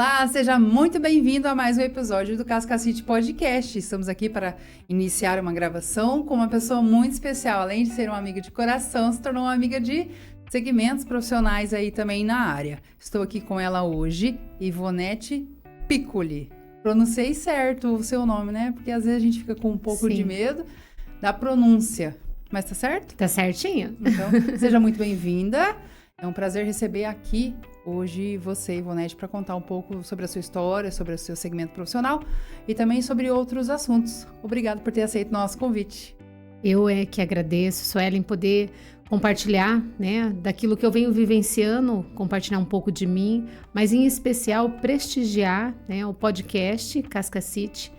Olá, seja muito bem-vindo a mais um episódio do Casca City Podcast. Estamos aqui para iniciar uma gravação com uma pessoa muito especial. Além de ser uma amiga de coração, se tornou uma amiga de segmentos profissionais aí também na área. Estou aqui com ela hoje, Ivonete Piccoli. Pronunciei certo o seu nome, né? Porque às vezes a gente fica com um pouco de medo da pronúncia. Mas tá certo? Tá certinho. Então, seja muito bem-vinda. É um prazer receber aqui hoje você, Ivonete, para contar um pouco sobre a sua história, sobre o seu segmento profissional e também sobre outros assuntos. Obrigada por ter aceito nosso convite. Eu é que agradeço, Suelen, poder compartilhar, né, daquilo que eu venho vivenciando, compartilhar um pouco de mim, mas em especial prestigiar, né, o podcast Casca City,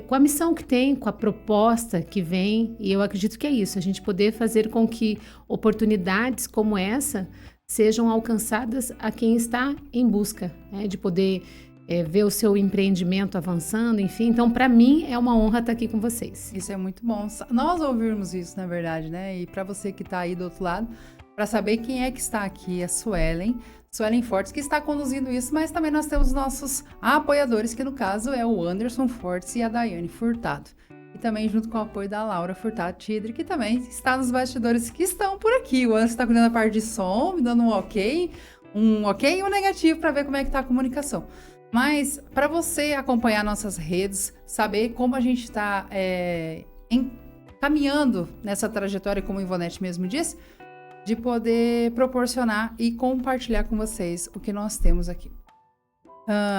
com a missão que tem, com a proposta que vem, e eu acredito que é isso, a gente poder fazer com que oportunidades como essa sejam alcançadas a quem está em busca, né, de poder ver o seu empreendimento avançando, enfim. Então, para mim, é uma honra estar aqui com vocês. Isso é muito bom. Nós ouvirmos isso, na verdade, né? E para você que está aí do outro lado, para saber quem é que está aqui, é Suelen Fortes, que está conduzindo isso, mas também nós temos nossos apoiadores, que no caso é o Anderson Fortes e a Daiane Furtado. E também junto com o apoio da Laura Furtado Tidre, que também está nos bastidores, que estão por aqui. O Anderson está cuidando da parte de som, me dando um ok e um negativo para ver como é que está a comunicação. Mas para você acompanhar nossas redes, saber como a gente está caminhando nessa trajetória, como o Ivonete mesmo disse, de poder proporcionar e compartilhar com vocês o que nós temos aqui.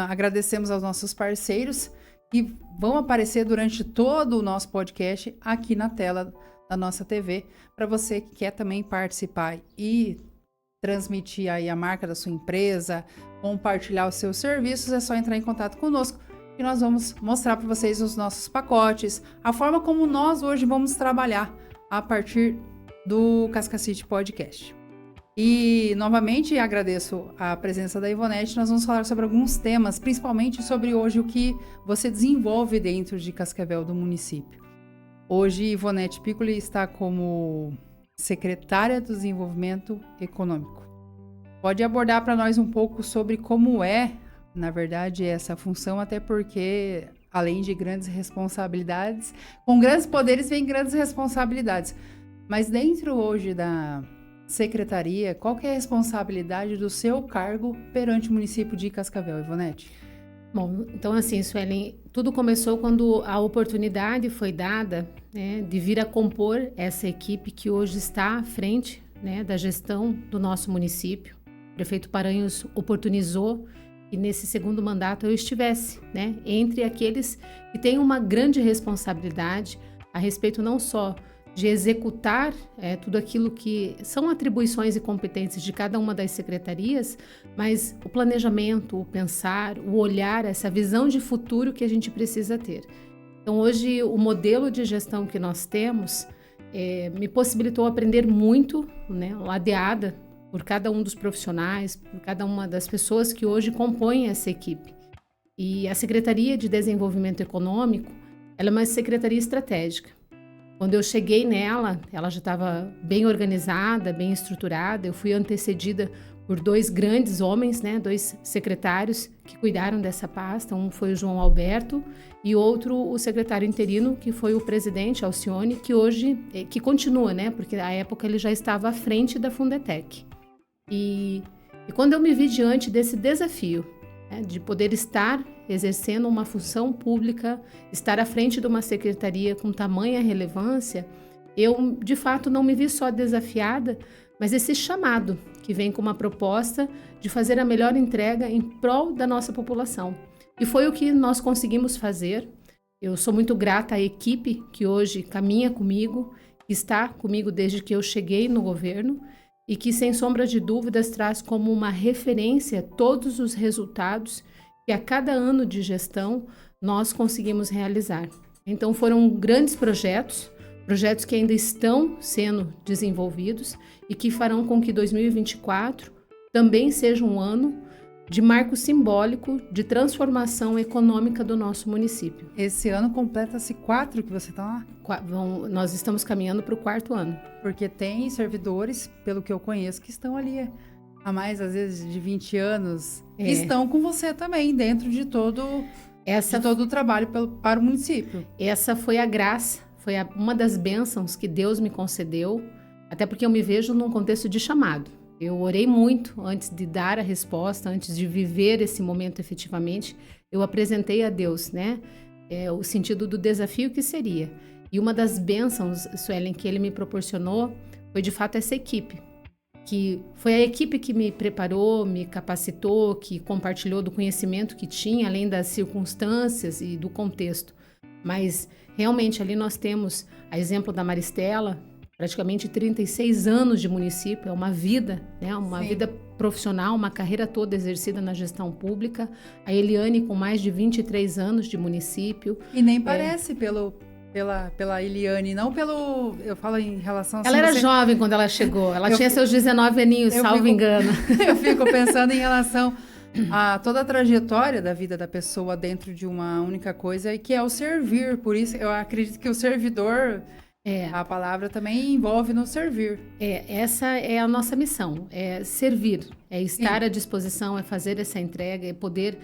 Agradecemos aos nossos parceiros que vão aparecer durante todo o nosso podcast aqui na tela da nossa TV, para você que quer também participar e transmitir aí a marca da sua empresa, compartilhar os seus serviços, é só entrar em contato conosco e nós vamos mostrar para vocês os nossos pacotes, a forma como nós hoje vamos trabalhar a partir do Casca City Podcast. E, novamente, agradeço a presença da Ivonete. Nós vamos falar sobre alguns temas, principalmente sobre hoje o que você desenvolve dentro de Cascavel do município. Hoje, Ivonete Piccoli está como secretária do Desenvolvimento Econômico. Pode abordar para nós um pouco sobre como é, na verdade, essa função, até porque, além de grandes responsabilidades, com grandes poderes vem grandes responsabilidades. Mas dentro hoje da secretaria, qual que é a responsabilidade do seu cargo perante o município de Cascavel, Ivonete? Bom, então assim, Suelen, tudo começou quando a oportunidade foi dada, né, de vir a compor essa equipe que hoje está à frente, né, da gestão do nosso município. O prefeito Paranhos oportunizou que nesse segundo mandato eu estivesse, né, entre aqueles que têm uma grande responsabilidade a respeito não só de executar tudo aquilo que são atribuições e competências de cada uma das secretarias, mas o planejamento, o pensar, o olhar, essa visão de futuro que a gente precisa ter. Então, hoje, o modelo de gestão que nós temos me possibilitou aprender muito, né, ladeada por cada um dos profissionais, por cada uma das pessoas que hoje compõem essa equipe. E a Secretaria de Desenvolvimento Econômico, ela é uma secretaria estratégica. Quando eu cheguei nela, ela já estava bem organizada, bem estruturada. Eu fui antecedida por dois grandes homens, né, dois secretários que cuidaram dessa pasta. Um foi o João Alberto e outro o secretário interino, que foi o presidente Alcione, que hoje, que continua, né, porque à época ele já estava à frente da Fundetec. E quando eu me vi diante desse desafio, de poder estar exercendo uma função pública, estar à frente de uma secretaria com tamanha relevância, eu, de fato, não me vi só desafiada, mas esse chamado que vem com uma proposta de fazer a melhor entrega em prol da nossa população. E foi o que nós conseguimos fazer. Eu sou muito grata à equipe que hoje caminha comigo, que está comigo desde que eu cheguei no governo, e que, sem sombra de dúvidas, traz como uma referência todos os resultados que a cada ano de gestão nós conseguimos realizar. Então foram grandes projetos que ainda estão sendo desenvolvidos e que farão com que 2024 também seja um ano de marco simbólico de transformação econômica do nosso município. Esse ano completa-se 4 que você está lá? Nós estamos caminhando para o 4º ano. Porque tem servidores, pelo que eu conheço, que estão ali a mais, às vezes, de 20 anos, É. estão com você também, dentro de todo o trabalho para o município. Essa foi a graça, foi uma das bênçãos que Deus me concedeu, até porque eu me vejo num contexto de chamado. Eu orei muito antes de dar a resposta, antes de viver esse momento efetivamente. Eu apresentei a Deus, né, o sentido do desafio que seria. E uma das bênçãos, Suelen, que Ele me proporcionou foi de fato essa equipe. Que foi a equipe que me preparou, me capacitou, que compartilhou do conhecimento que tinha, além das circunstâncias e do contexto. Mas, realmente, ali nós temos, a exemplo da Maristela, praticamente 36 anos de município, é uma vida, né? Uma Sim. vida profissional, uma carreira toda exercida na gestão pública. A Eliane, com mais de 23 anos de município. E nem parece pela Eliane, não pelo... Eu falo em relação... Ela era jovem quando ela chegou. Ela tinha seus 19 aninhos, salvo engano. Eu fico pensando em relação a toda a trajetória da vida da pessoa dentro de uma única coisa, e que é o servir. Por isso, eu acredito que o servidor, a palavra também envolve no servir. Essa é a nossa missão, é servir, é estar à disposição, é fazer essa entrega, é poder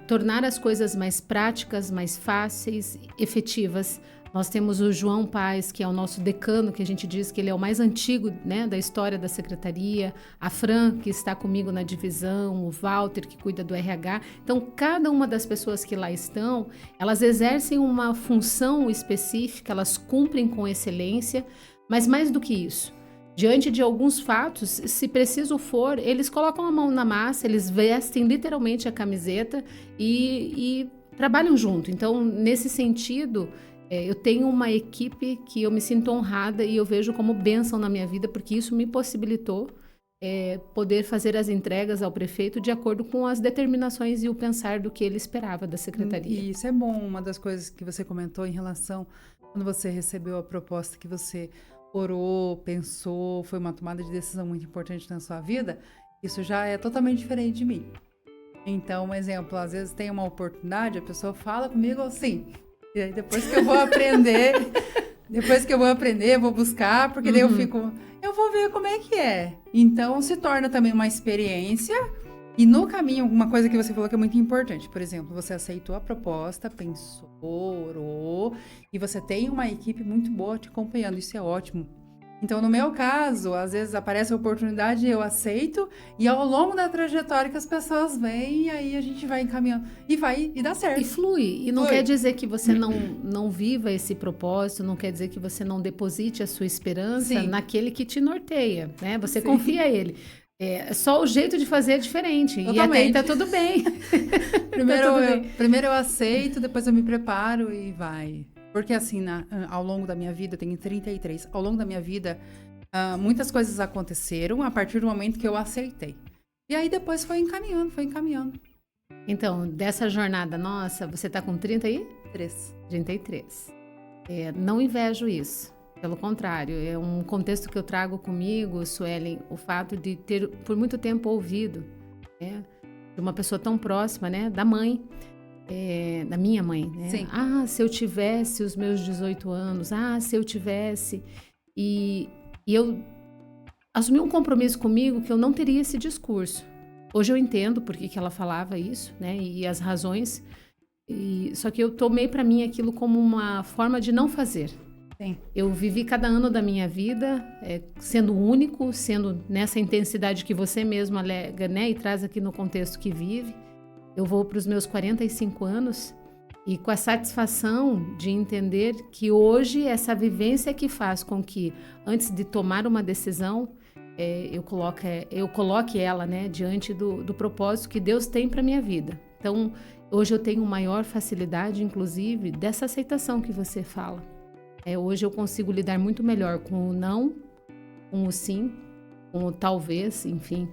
tornar as coisas mais práticas, mais fáceis, efetivas. Nós temos o João Paes, que é o nosso decano, que a gente diz que ele é o mais antigo, né, da história da secretaria, a Fran, que está comigo na divisão, o Walter, que cuida do RH. Então, cada uma das pessoas que lá estão, elas exercem uma função específica, elas cumprem com excelência, mas mais do que isso, diante de alguns fatos, se preciso for, eles colocam a mão na massa, eles vestem literalmente a camiseta e trabalham junto. Então, nesse sentido, eu tenho uma equipe que eu me sinto honrada e eu vejo como bênção na minha vida, porque isso me possibilitou poder fazer as entregas ao prefeito de acordo com as determinações e o pensar do que ele esperava da secretaria. E isso é bom. Uma das coisas que você comentou em relação, quando você recebeu a proposta, que você orou, pensou, foi uma tomada de decisão muito importante na sua vida, isso já é totalmente diferente de mim. Então, um exemplo, às vezes tem uma oportunidade, a pessoa fala comigo assim, e aí depois que eu vou aprender, eu vou buscar, porque daí eu vou ver como é que é. Então, se torna também uma experiência. E no caminho, uma coisa que você falou que é muito importante, por exemplo, você aceitou a proposta, pensou, orou, e você tem uma equipe muito boa te acompanhando, isso é ótimo. Então, no meu caso, às vezes aparece a oportunidade, eu aceito, e ao longo da trajetória que as pessoas vêm, e aí a gente vai encaminhando, e dá certo. E flui, e não quer dizer que você não viva esse propósito, não quer dizer que você não deposite a sua esperança naquele que te norteia, né? Você confia nele. Só o jeito de fazer é diferente. Totalmente. E até aí tá tudo bem. Primeiro eu aceito, depois eu me preparo e vai. Porque assim, ao longo da minha vida, eu tenho 33, ao longo da minha vida, muitas coisas aconteceram a partir do momento que eu aceitei. E aí depois foi encaminhando. Então, dessa jornada nossa, você tá com 33? 33. Não invejo isso. Pelo contrário, é um contexto que eu trago comigo, Suelen, o fato de ter por muito tempo ouvido, né, de uma pessoa tão próxima, né, da mãe, da minha mãe, né? Sim. Se eu tivesse os meus 18 anos, se eu tivesse... E eu assumi um compromisso comigo que eu não teria esse discurso. Hoje eu entendo por que ela falava isso, né, e as razões, só que eu tomei para mim aquilo como uma forma de não fazer. Sim. Eu vivi cada ano da minha vida sendo único, sendo nessa intensidade que você mesmo alega, né, e traz aqui no contexto que vive. Eu vou para os meus 45 anos e com a satisfação de entender que hoje essa vivência é que faz com que, antes de tomar uma decisão, eu coloque ela, né, diante do propósito que Deus tem para minha vida. Então, hoje eu tenho maior facilidade, inclusive, dessa aceitação que você fala. Hoje eu consigo lidar muito melhor com o não, com o sim, com o talvez, enfim.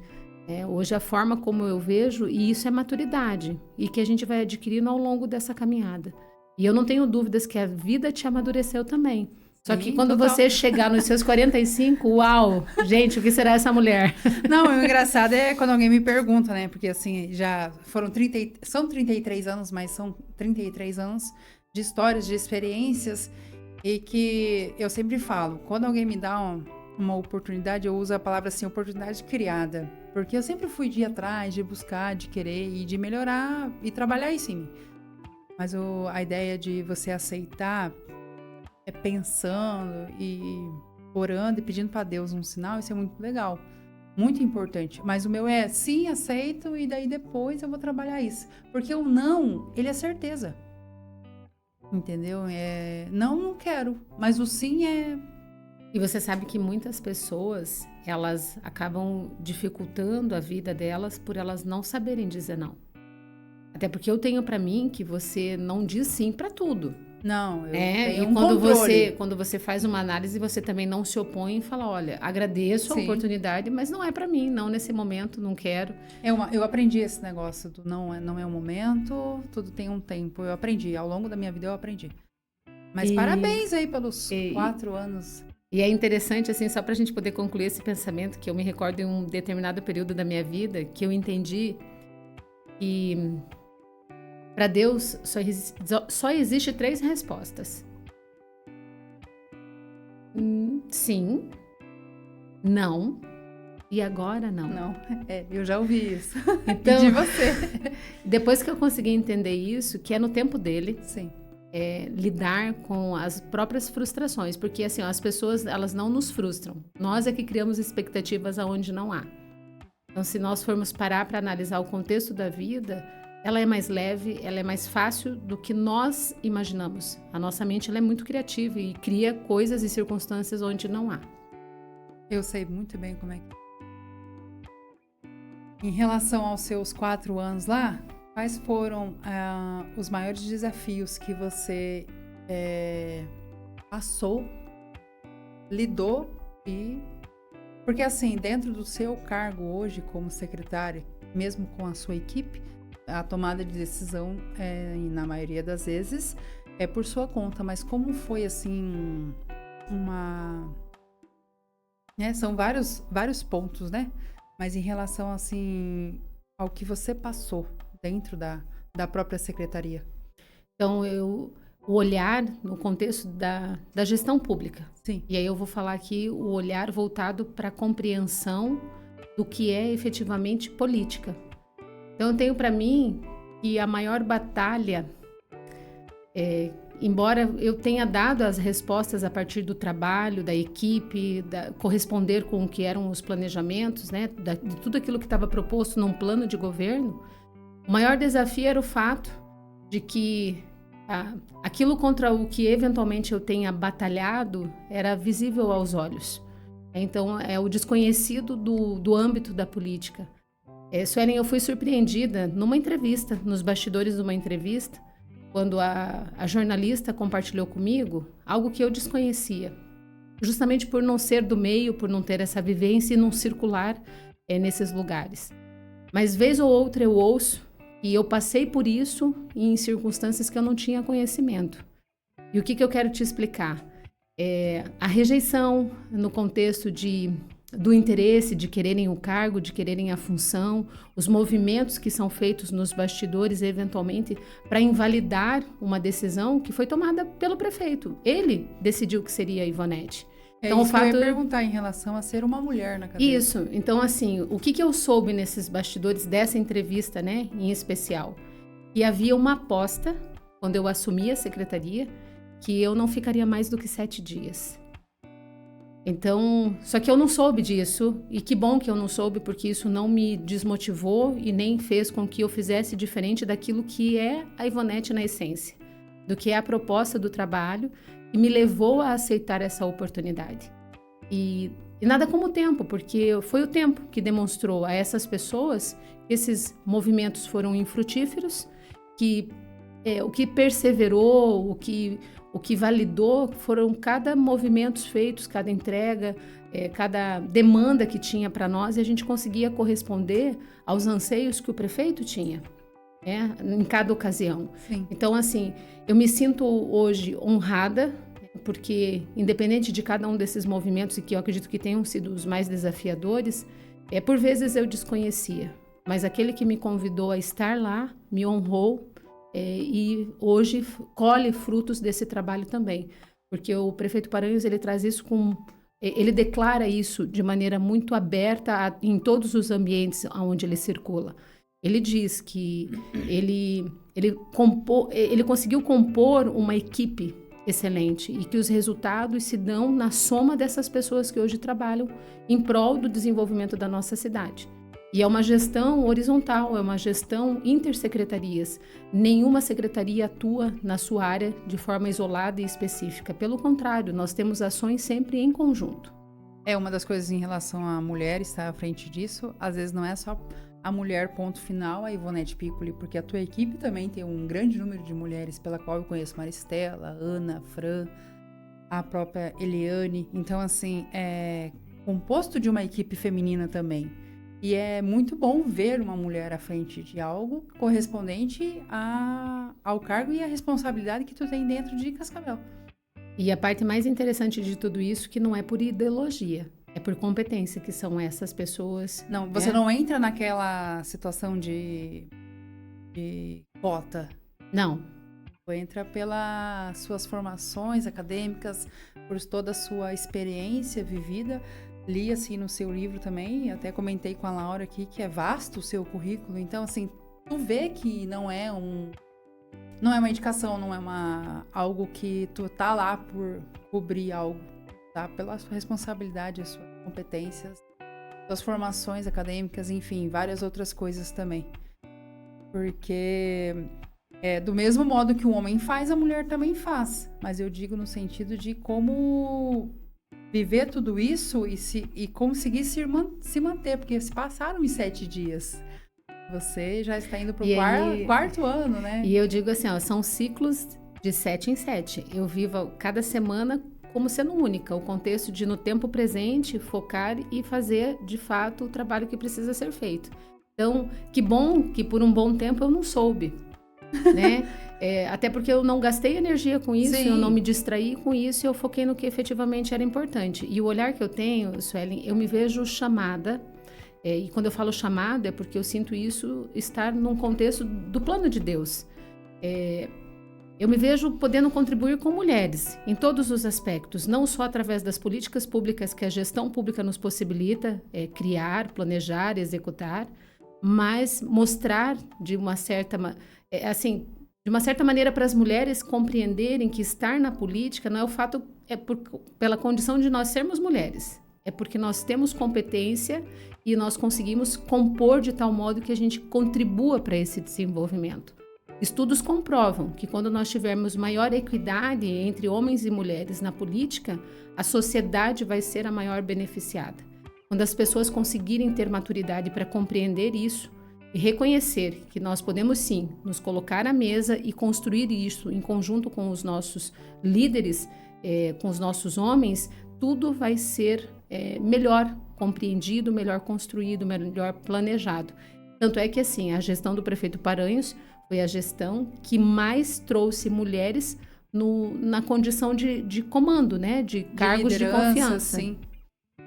Hoje a forma como eu vejo, e isso é maturidade, e que a gente vai adquirindo ao longo dessa caminhada. E eu não tenho dúvidas que a vida te amadureceu também. Só que quando você chegar nos seus 45, uau, gente, o que será essa mulher? Não, o engraçado é quando alguém me pergunta, né? Porque assim, já são 33 anos, mas são 33 anos de histórias, de experiências. E que eu sempre falo, quando alguém me dá uma oportunidade, eu uso a palavra assim, oportunidade criada. Porque eu sempre fui de ir atrás, de buscar, de querer e de melhorar e trabalhar isso em mim. Mas a ideia de você aceitar é pensando e orando e pedindo para Deus um sinal, isso é muito legal. Muito importante. Mas o meu é sim, aceito e daí depois eu vou trabalhar isso. Porque o não, ele é certeza. Entendeu? Não quero. Mas o sim é... E você sabe que muitas pessoas, elas acabam dificultando a vida delas por elas não saberem dizer não. Até porque eu tenho pra mim que você não diz sim pra tudo. Não, eu E tenho um quando você faz uma análise, você também não se opõe e fala, olha, agradeço a oportunidade, mas não é pra mim, não nesse momento, não quero. Eu aprendi esse negócio do não é um momento, tudo tem um tempo. Eu aprendi, ao longo da minha vida eu aprendi. Mas parabéns aí pelos 4 anos. E é interessante, assim, só pra gente poder concluir esse pensamento, que eu me recordo em um determinado período da minha vida, que eu entendi que para Deus só existe 3 respostas. Sim, não e agora não. Não, eu já ouvi isso. Então, de você. Depois que eu consegui entender isso, que é no tempo dele, sim. Lidar com as próprias frustrações, porque assim, as pessoas, elas não nos frustram. Nós é que criamos expectativas aonde não há. Então, se nós formos parar para analisar o contexto da vida, ela é mais leve, ela é mais fácil do que nós imaginamos. A nossa mente, ela é muito criativa e cria coisas e circunstâncias onde não há. Eu sei muito bem como é que... Em relação aos seus 4 anos lá, quais foram os maiores desafios que você passou, lidou e... Porque assim, dentro do seu cargo hoje como secretária, mesmo com a sua equipe, a tomada de decisão, na maioria das vezes, é por sua conta. Mas como foi assim, são vários pontos, né? Mas em relação assim ao que você passou dentro da própria secretaria. Então, o olhar no contexto da gestão pública. Sim. E aí eu vou falar aqui o olhar voltado para a compreensão do que é efetivamente política. Então, eu tenho para mim que a maior batalha, embora eu tenha dado as respostas a partir do trabalho, da equipe, corresponder com o que eram os planejamentos, né, de tudo aquilo que estava proposto num plano de governo, o maior desafio era o fato de que aquilo contra o que eventualmente eu tenha batalhado era visível aos olhos. Então, é o desconhecido do âmbito da política. Suelen, eu fui surpreendida numa entrevista, nos bastidores de uma entrevista, quando a jornalista compartilhou comigo algo que eu desconhecia. Justamente por não ser do meio, por não ter essa vivência e não circular nesses lugares. Mas vez ou outra eu ouço, e eu passei por isso em circunstâncias que eu não tinha conhecimento. E o que eu quero te explicar? A rejeição no contexto do interesse de quererem o cargo, de quererem a função, os movimentos que são feitos nos bastidores, eventualmente, para invalidar uma decisão que foi tomada pelo prefeito. Ele decidiu que seria a Ivonete. Então, isso que eu ia perguntar em relação a ser uma mulher na cadeia. Isso. Então, assim, o que eu soube nesses bastidores dessa entrevista, né, em especial? Que havia uma aposta, quando eu assumi a secretaria, que eu não ficaria mais do que 7 dias. Então, só que eu não soube disso, e que bom que eu não soube, porque isso não me desmotivou e nem fez com que eu fizesse diferente daquilo que é a Ivonete na essência, do que é a proposta do trabalho, e me levou a aceitar essa oportunidade. E nada como o tempo, porque foi o tempo que demonstrou a essas pessoas que esses movimentos foram infrutíferos, que o que perseverou, o que validou foram cada movimento feitos, cada entrega, cada demanda que tinha para nós, e a gente conseguia corresponder aos anseios que o prefeito tinha. Em cada ocasião. Sim. Então, assim, eu me sinto hoje honrada, porque independente de cada um desses movimentos, e que eu acredito que tenham sido os mais desafiadores, por vezes eu desconhecia, mas aquele que me convidou a estar lá me honrou, e hoje colhe frutos desse trabalho também, porque o prefeito Paranhos, ele traz isso com ele declara isso de maneira muito aberta em todos os ambientes onde ele circula. Ele diz que ele conseguiu compor uma equipe excelente e que os resultados se dão na soma dessas pessoas que hoje trabalham em prol do desenvolvimento da nossa cidade. E é uma gestão horizontal, é uma gestão intersecretarias. Nenhuma secretaria atua na sua área de forma isolada e específica. Pelo contrário, nós temos ações sempre em conjunto. Uma das coisas em relação à mulher estar à frente disso, às vezes não é só a mulher ponto final, a Ivonete Piccoli, porque a tua equipe também tem um grande número de mulheres, pela qual eu conheço Maristela, Ana, Fran, a própria Eliane. Então, assim, é composto de uma equipe feminina também. E é muito bom ver uma mulher à frente de algo correspondente ao cargo e à responsabilidade que tu tem dentro de Cascavel. E a parte mais interessante de tudo isso que não é por ideologia, é por competência, que são essas pessoas. Não, você não entra naquela situação de cota. Não. Você entra pelas suas formações acadêmicas, por toda a sua experiência vivida. Li, assim, no seu livro também, até comentei com a Laura aqui, que é vasto o seu currículo. Então, assim, tu vê que não é uma indicação, não é algo que tu tá lá por cobrir algo, tá? Pela sua responsabilidade, as suas competências, suas formações acadêmicas, enfim, várias outras coisas também. Porque do mesmo modo que o homem faz, a mulher também faz. Mas eu digo no sentido de como viver tudo isso e conseguir se manter, porque se passaram os 7 dias. Você já está indo para o quarto ano, né? E eu digo assim, são ciclos de 7 em 7. Eu vivo cada semana como sendo única, o contexto de, no tempo presente, focar e fazer, de fato, o trabalho que precisa ser feito. Então, que bom que por um bom tempo eu não soube, né? Até porque eu não gastei energia com isso, Sim. Eu não me distraí com isso, eu foquei no que efetivamente era importante. E o olhar que eu tenho, Suelen, eu me vejo chamada, e quando eu falo chamada é porque eu sinto isso estar num contexto do plano de Deus. Eu me vejo podendo contribuir com mulheres em todos os aspectos, não só através das políticas públicas que a gestão pública nos possibilita criar, planejar, executar, mas mostrar de uma certa maneira para as mulheres compreenderem que estar na política não é o fato, pela condição de nós sermos mulheres, é porque nós temos competência e nós conseguimos compor de tal modo que a gente contribua para esse desenvolvimento. Estudos comprovam que quando nós tivermos maior equidade entre homens e mulheres na política, a sociedade vai ser a maior beneficiada. Quando as pessoas conseguirem ter maturidade para compreender isso e reconhecer que nós podemos sim nos colocar à mesa e construir isso em conjunto com os nossos líderes, com os nossos homens, tudo vai ser melhor compreendido, melhor construído, melhor planejado. Tanto é que assim, a gestão do prefeito Paranhos foi a gestão que mais trouxe mulheres na condição de comando, né? De cargos de confiança. Sim.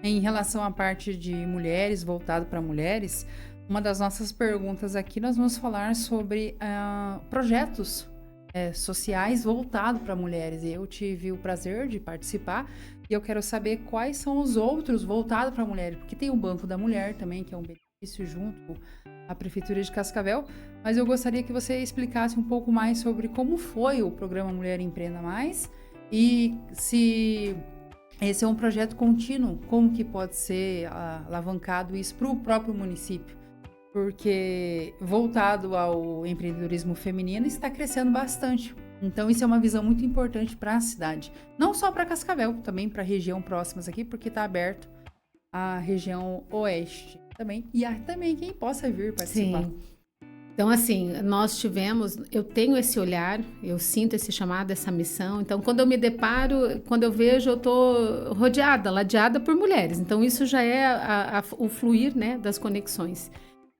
Em relação à parte de mulheres, voltado para mulheres, uma das nossas perguntas aqui, nós vamos falar sobre projetos sociais voltados para mulheres. Eu tive o prazer de participar e eu quero saber quais são os outros voltados para mulheres, porque tem o Banco da Mulher também, que é um benefício junto à Prefeitura de Cascavel, mas eu gostaria que você explicasse um pouco mais sobre como foi o programa Mulher Empreenda Mais e se esse é um projeto contínuo, como que pode ser alavancado isso para o próprio município, porque voltado ao empreendedorismo feminino está crescendo bastante. Então isso é uma visão muito importante para a cidade, não só para Cascavel, também para a região próximas aqui, porque está aberto a região oeste também, e também quem possa vir participar. Sim. Então, assim, eu tenho esse olhar, eu sinto esse chamado, essa missão. Então, quando eu me deparo, quando eu vejo, eu estou ladeada por mulheres. Então, isso já é o fluir, né, das conexões.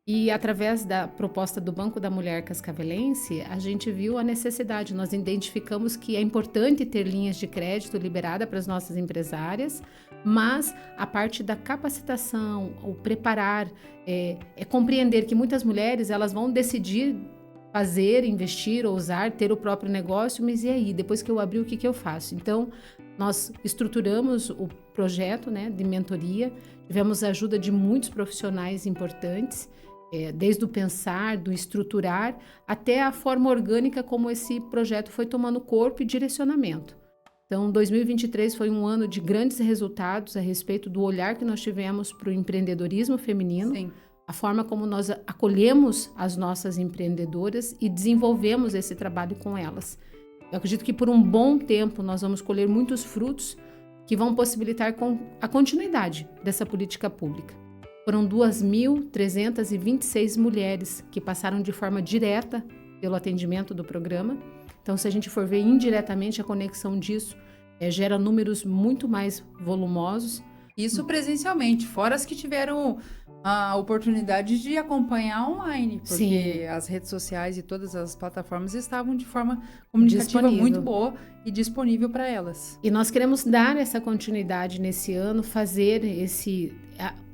E através da proposta do Banco da Mulher Cascavelense, a gente viu a necessidade, nós identificamos que é importante ter linhas de crédito liberada para as nossas empresárias, mas a parte da capacitação, o preparar, compreender que muitas mulheres elas vão decidir fazer, investir, ousar, ter o próprio negócio, mas e aí? Depois que eu abrir, o que que eu faço? Então, nós estruturamos o projeto, né, de mentoria, tivemos a ajuda de muitos profissionais importantes, desde o pensar, do estruturar, até a forma orgânica como esse projeto foi tomando corpo e direcionamento. Então, 2023 foi um ano de grandes resultados a respeito do olhar que nós tivemos para o empreendedorismo feminino, Sim. a forma como nós acolhemos as nossas empreendedoras e desenvolvemos esse trabalho com elas. Eu acredito que por um bom tempo nós vamos colher muitos frutos que vão possibilitar a continuidade dessa política pública. Foram 2.326 mulheres que passaram de forma direta pelo atendimento do programa. Então, se a gente for ver indiretamente a conexão disso, gera números muito mais volumosos. Isso presencialmente, fora as que tiveram a oportunidade de acompanhar online, porque Sim. as redes sociais e todas as plataformas estavam de forma comunicativa Disponível. muito boa e disponível para elas. E nós queremos dar essa continuidade nesse ano, fazer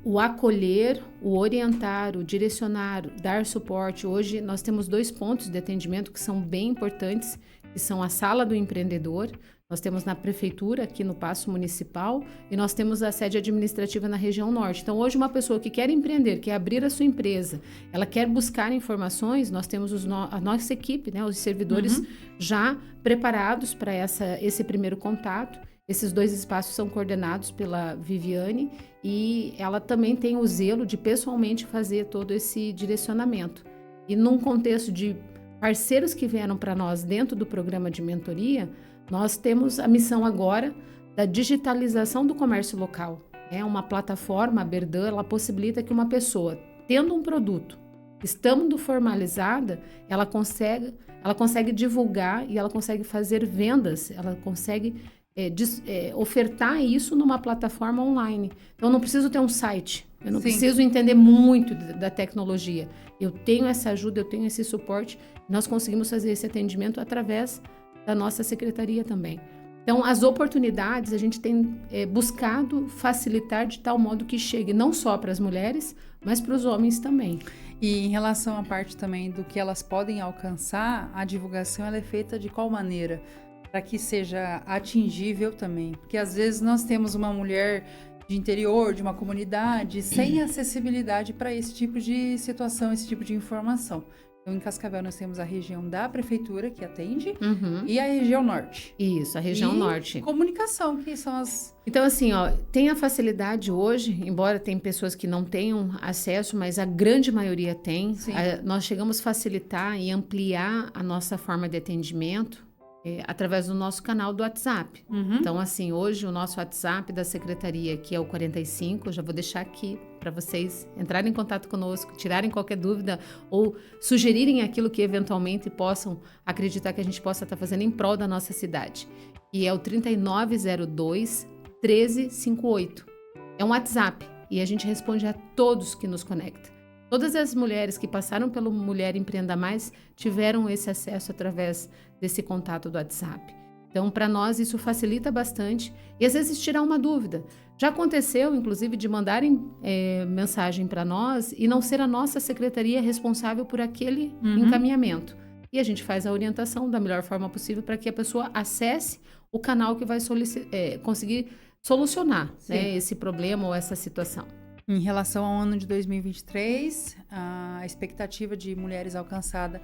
o acolher, o orientar, o direcionar, dar suporte. Hoje nós temos 2 pontos de atendimento que são bem importantes, que são a Sala do Empreendedor. Nós temos na Prefeitura, aqui no Paço Municipal, e nós temos a sede administrativa na região norte. Então, hoje, uma pessoa que quer empreender, quer abrir a sua empresa, ela quer buscar informações, nós temos a nossa equipe, né, os servidores já preparados para esse primeiro contato. Esses 2 espaços são coordenados pela Viviane e ela também tem o zelo de pessoalmente fazer todo esse direcionamento. E num contexto de parceiros que vieram para nós dentro do programa de mentoria, nós temos a missão agora da digitalização do comércio local. É uma plataforma, a Berdan, ela possibilita que uma pessoa, tendo um produto, estando formalizada, ela consegue divulgar e ela consegue fazer vendas, ela consegue ofertar isso numa plataforma online. Então, eu não preciso ter um site, eu não preciso entender muito da tecnologia. Eu tenho essa ajuda, eu tenho esse suporte, nós conseguimos fazer esse atendimento através da nossa secretaria também. Então, as oportunidades a gente tem buscado facilitar de tal modo que chegue não só para as mulheres, mas para os homens também. E em relação à parte também do que elas podem alcançar, a divulgação ela é feita de qual maneira? Para que seja atingível também. Porque às vezes nós temos uma mulher de interior, de uma comunidade, sem acessibilidade para esse tipo de situação, esse tipo de informação. Então, em Cascavel, nós temos a região da prefeitura, que atende, e a região norte. Isso, a região norte. Comunicação, que são as... Então, assim, tem a facilidade hoje, embora tem pessoas que não tenham acesso, mas a grande maioria tem. Nós chegamos a facilitar e ampliar a nossa forma de atendimento através do nosso canal do WhatsApp. Então, assim, hoje o nosso WhatsApp da secretaria, que é o 45, eu já vou deixar aqui para vocês entrarem em contato conosco, tirarem qualquer dúvida ou sugerirem aquilo que eventualmente possam acreditar que a gente possa estar fazendo em prol da nossa cidade. E é o 3902-1358. É um WhatsApp e a gente responde a todos que nos conectam. Todas as mulheres que passaram pelo Mulher Empreenda Mais tiveram esse acesso através desse contato do WhatsApp. Então, para nós, isso facilita bastante e às vezes tirar uma dúvida. Já aconteceu, inclusive, de mandarem mensagem para nós e não ser a nossa secretaria responsável por aquele encaminhamento. E a gente faz a orientação da melhor forma possível para que a pessoa acesse o canal que vai conseguir solucionar, né, esse problema ou essa situação. Em relação ao ano de 2023, a expectativa de mulheres alcançada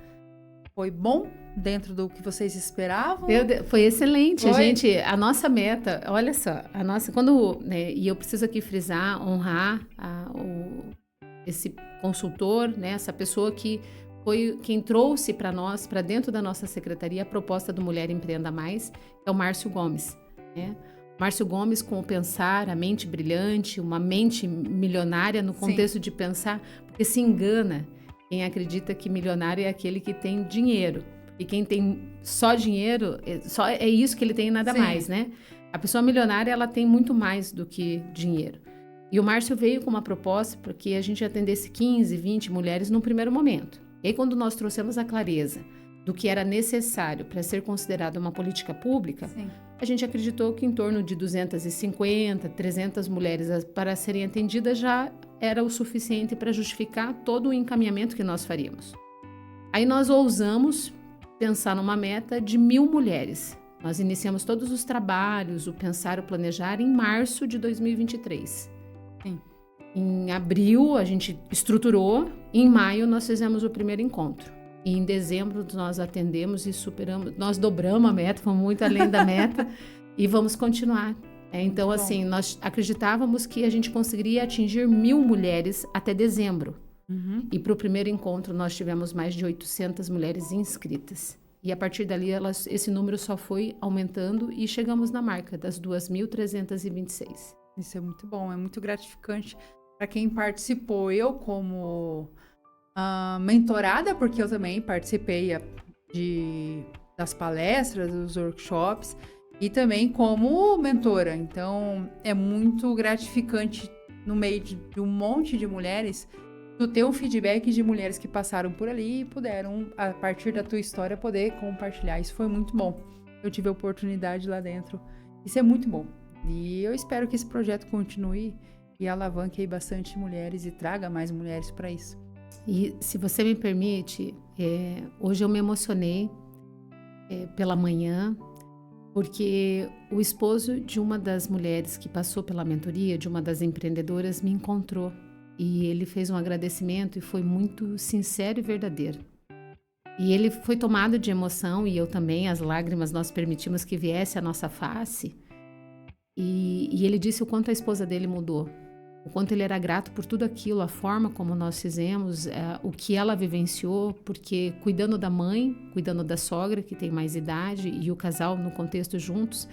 foi bom dentro do que vocês esperavam? Foi excelente, gente. A nossa meta, olha só, e eu preciso aqui frisar, honrar esse consultor, né, essa pessoa que foi quem trouxe para nós, para dentro da nossa secretaria, a proposta do Mulher Empreenda Mais, é o Márcio Gomes, né? Márcio Gomes, com o pensar, a mente brilhante, uma mente milionária no contexto de pensar, porque se engana quem acredita que milionário é aquele que tem dinheiro. E quem tem só dinheiro, só é isso que ele tem e nada mais, né? A pessoa milionária, ela tem muito mais do que dinheiro. E o Márcio veio com uma proposta para que a gente atendesse 15, 20 mulheres num primeiro momento. E aí, quando nós trouxemos a clareza do que era necessário para ser considerada uma política pública, a gente acreditou que em torno de 250, 300 mulheres para serem atendidas já era o suficiente para justificar todo o encaminhamento que nós faríamos. Aí nós ousamos pensar numa meta de 1.000 mulheres. Nós iniciamos todos os trabalhos, o pensar, o planejar, em março de 2023. Sim. Em abril, a gente estruturou. Em maio, nós fizemos o primeiro encontro. E em dezembro, nós atendemos e superamos. Nós dobramos a meta, fomos muito além da meta. E vamos continuar. Então, assim, nós acreditávamos que a gente conseguiria atingir 1.000 mulheres até dezembro. Uhum. E para o primeiro encontro, nós tivemos mais de 800 mulheres inscritas. E a partir dali, esse número só foi aumentando e chegamos na marca das 2.326. Isso é muito bom, é muito gratificante para quem participou. Eu, como mentorada, porque eu também participei das palestras, dos workshops, e também como mentora. Então, é muito gratificante no meio de um monte de mulheres tu ter um feedback de mulheres que passaram por ali e puderam, a partir da tua história, poder compartilhar. Isso foi muito bom. Eu tive a oportunidade lá dentro. Isso é muito bom. E eu espero que esse projeto continue e alavanque aí bastante mulheres e traga mais mulheres para isso. E se você me permite, hoje eu me emocionei pela manhã, porque o esposo de uma das mulheres que passou pela mentoria, de uma das empreendedoras, me encontrou. E ele fez um agradecimento e foi muito sincero e verdadeiro. E ele foi tomado de emoção, e eu também, as lágrimas nós permitimos que viesse à nossa face. E ele disse o quanto a esposa dele mudou, o quanto ele era grato por tudo aquilo, a forma como nós fizemos, o que ela vivenciou, porque cuidando da mãe, cuidando da sogra, que tem mais idade, e o casal no contexto juntos,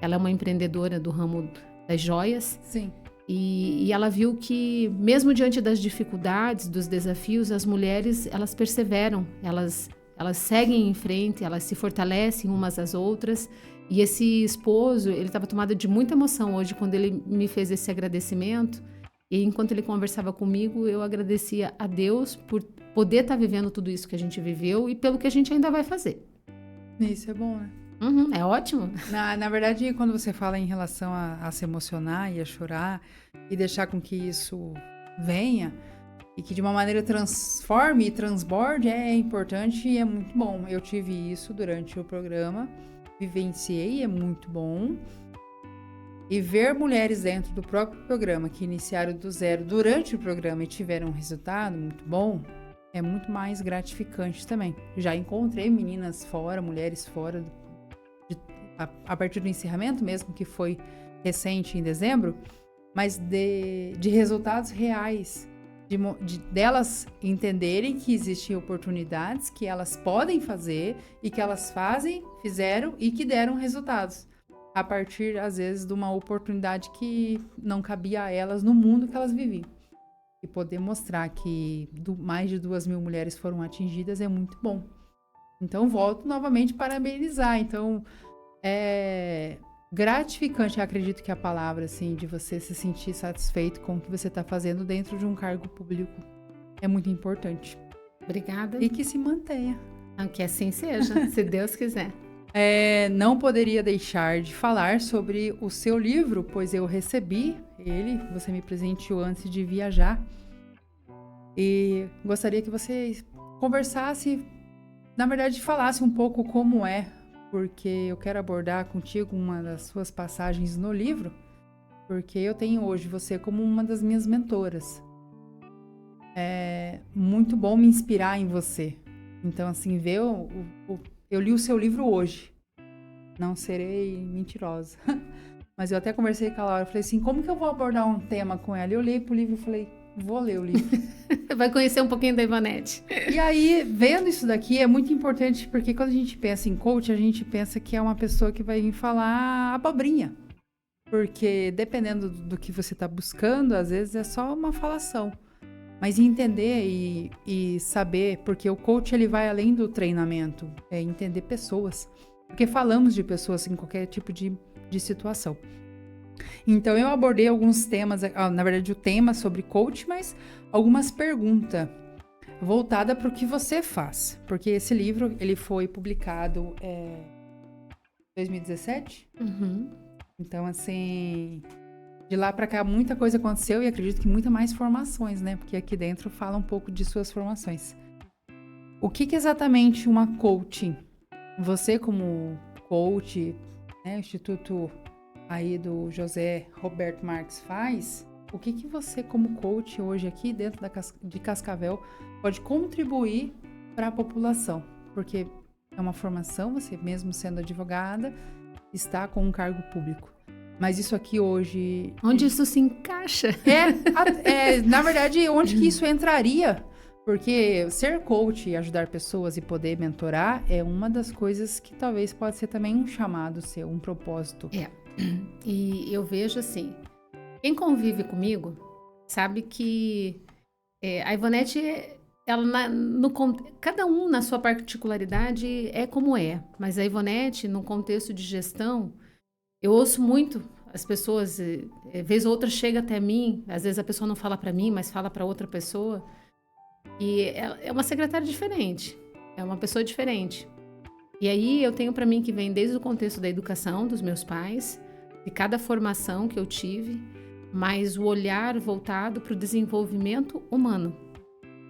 ela é uma empreendedora do ramo das joias. Sim. E ela viu que, mesmo diante das dificuldades, dos desafios, as mulheres, elas perseveram, elas seguem em frente, elas se fortalecem umas às outras. E esse esposo, ele estava tomado de muita emoção hoje quando ele me fez esse agradecimento. E enquanto ele conversava comigo, eu agradecia a Deus por poder estar vivendo tudo isso que a gente viveu e pelo que a gente ainda vai fazer. Isso é bom, né? Uhum, é ótimo. Na verdade, quando você fala em relação a se emocionar e a chorar e deixar com que isso venha e que de uma maneira transforme e transborde, é importante e é muito bom. Eu tive isso durante o programa, vivenciei, é muito bom. E ver mulheres dentro do próprio programa que iniciaram do zero durante o programa e tiveram um resultado muito bom, é muito mais gratificante também. Já encontrei meninas fora, mulheres fora, a partir do encerramento mesmo, que foi recente em dezembro, mas de resultados reais, delas entenderem que existem oportunidades, que elas podem fazer e que elas fizeram e que deram resultados. A partir, às vezes, de uma oportunidade que não cabia a elas no mundo que elas viviam. E poder mostrar que mais de 2.000 mulheres foram atingidas é muito bom. Então, volto novamente a parabenizar. Então, é gratificante, eu acredito que a palavra, assim, de você se sentir satisfeito com o que você está fazendo dentro de um cargo público é muito importante. Obrigada. E que se mantenha. Que assim seja, se Deus quiser. Não poderia deixar de falar sobre o seu livro, pois eu recebi ele, você me presenteou antes de viajar. E gostaria que você conversasse, na verdade, falasse um pouco como é, porque eu quero abordar contigo uma das suas passagens no livro, porque eu tenho hoje você como uma das minhas mentoras. É muito bom me inspirar em você. Então, assim, eu li o seu livro hoje. Não serei mentirosa. Mas eu até conversei com a Laura. Falei assim, como que eu vou abordar um tema com ela? Eu olhei pro livro e falei, vou ler o livro. Vai conhecer um pouquinho da Ivonete. E aí, vendo isso daqui, é muito importante, porque quando a gente pensa em coach, a gente pensa que é uma pessoa que vai vir falar abobrinha. Porque dependendo do que você está buscando, às vezes é só uma falação. Mas entender e saber, porque o coach ele vai além do treinamento, é entender pessoas. Porque falamos de pessoas em qualquer tipo de situação. Então eu abordei alguns temas, na verdade o tema sobre coach, mas algumas perguntas voltadas para o que você faz. Porque esse livro ele foi publicado em 2017. Uhum. Então assim... De lá para cá, muita coisa aconteceu e acredito que muita mais formações, né? Porque aqui dentro fala um pouco de suas formações. O que é exatamente uma coaching? Você como coach, né, o Instituto aí do José Roberto Marques faz, o que você como coach hoje aqui dentro de Cascavel pode contribuir para a população? Porque é uma formação, você mesmo sendo advogada, está com um cargo público. Mas isso aqui hoje... Onde isso se encaixa? Na verdade, onde que isso entraria? Porque ser coach e ajudar pessoas e poder mentorar é uma das coisas que talvez pode ser também um chamado seu, um propósito. E eu vejo assim, quem convive comigo sabe que a Ivonete, cada um na sua particularidade é como é. Mas a Ivonete, no contexto de gestão, eu ouço muito as pessoas, vez ou outra chega até mim, às vezes a pessoa não fala para mim, mas fala para outra pessoa. E é uma secretária diferente, é uma pessoa diferente. E aí eu tenho para mim que vem desde o contexto da educação dos meus pais, de cada formação que eu tive, mas o olhar voltado para o desenvolvimento humano.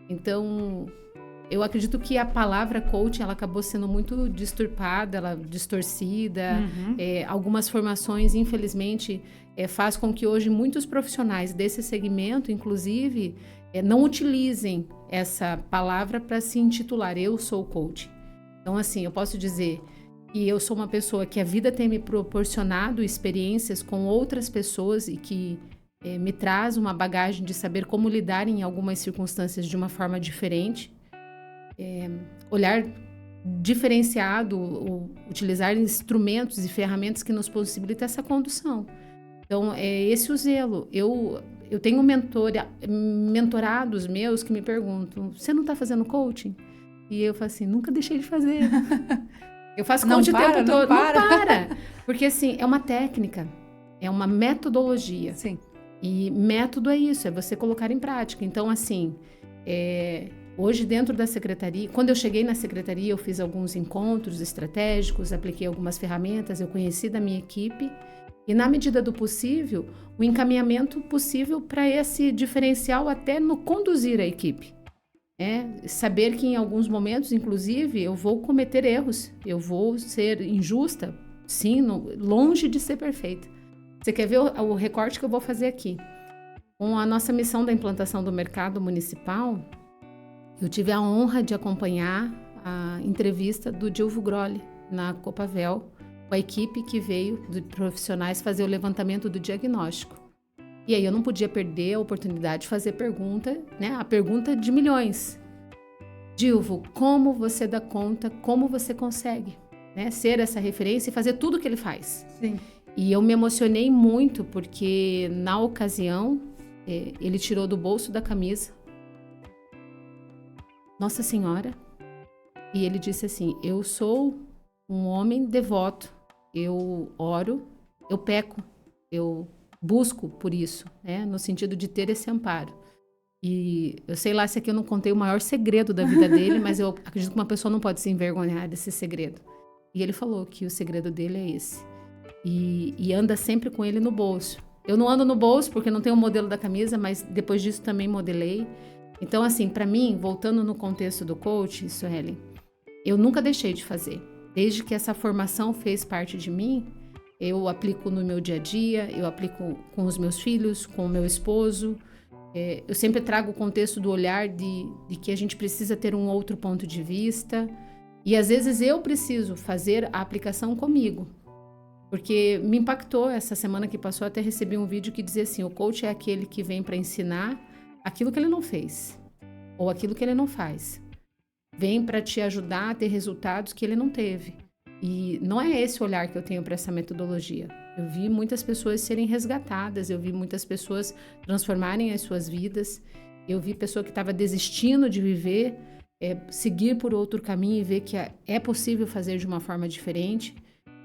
Então, eu acredito que a palavra coaching, ela acabou sendo muito disturpada, ela distorcida. Algumas formações, infelizmente, faz com que hoje muitos profissionais desse segmento, inclusive, não utilizem essa palavra para se intitular, eu sou coach. Então, assim, eu posso dizer que eu sou uma pessoa que a vida tem me proporcionado experiências com outras pessoas e que me traz uma bagagem de saber como lidar em algumas circunstâncias de uma forma diferente. Olhar diferenciado, utilizar instrumentos e ferramentas que nos possibilitam essa condução. Então, é esse o zelo. Eu tenho mentorados meus que me perguntam, você não está fazendo coaching? E eu falo assim, nunca deixei de fazer. Eu faço coaching o tempo todo. Não para! Porque, assim, é uma técnica, é uma metodologia. Sim. E método é isso, é você colocar em prática. Então, assim, hoje dentro da secretaria, quando eu cheguei na secretaria, eu fiz alguns encontros estratégicos, apliquei algumas ferramentas, eu conheci da minha equipe e, na medida do possível, o encaminhamento possível para esse diferencial até no conduzir a equipe. Saber que em alguns momentos, inclusive, eu vou cometer erros, eu vou ser injusta, sim, longe de ser perfeita. Você quer ver o recorte que eu vou fazer aqui? Com a nossa missão da implantação do mercado municipal, eu tive a honra de acompanhar a entrevista do Dilvo Grolli na Copavel, com a equipe que veio de profissionais fazer o levantamento do diagnóstico. E aí eu não podia perder a oportunidade de fazer pergunta, né? A pergunta de milhões. Dilvo, como você dá conta, como você consegue, né? Ser essa referência e fazer tudo o que ele faz. Sim. E eu me emocionei muito porque, na ocasião, ele tirou do bolso da camisa Nossa Senhora e ele disse assim, eu sou um homem devoto, eu oro, eu peco, eu busco por isso, né? No sentido de ter esse amparo. E eu sei lá se aqui eu não contei o maior segredo da vida dele, mas eu acredito que uma pessoa não pode se envergonhar desse segredo. E ele falou que o segredo dele é esse. E anda sempre com ele no bolso. Eu não ando no bolso porque não tenho o modelo da camisa, mas depois disso também modelei. Então, assim, para mim, voltando no contexto do coach, Suelen, eu nunca deixei de fazer. Desde que essa formação fez parte de mim, eu aplico no meu dia a dia, eu aplico com os meus filhos, com o meu esposo. Eu sempre trago o contexto do olhar de que a gente precisa ter um outro ponto de vista. E às vezes eu preciso fazer a aplicação comigo. Porque me impactou essa semana que passou, até recebi um vídeo que dizia assim, o coach é aquele que vem para ensinar aquilo que ele não fez, ou aquilo que ele não faz. Vem para te ajudar a ter resultados que ele não teve. E não é esse olhar que eu tenho para essa metodologia. Eu vi muitas pessoas serem resgatadas, eu vi muitas pessoas transformarem as suas vidas, eu vi pessoa que estava desistindo de viver, seguir por outro caminho e ver que é possível fazer de uma forma diferente.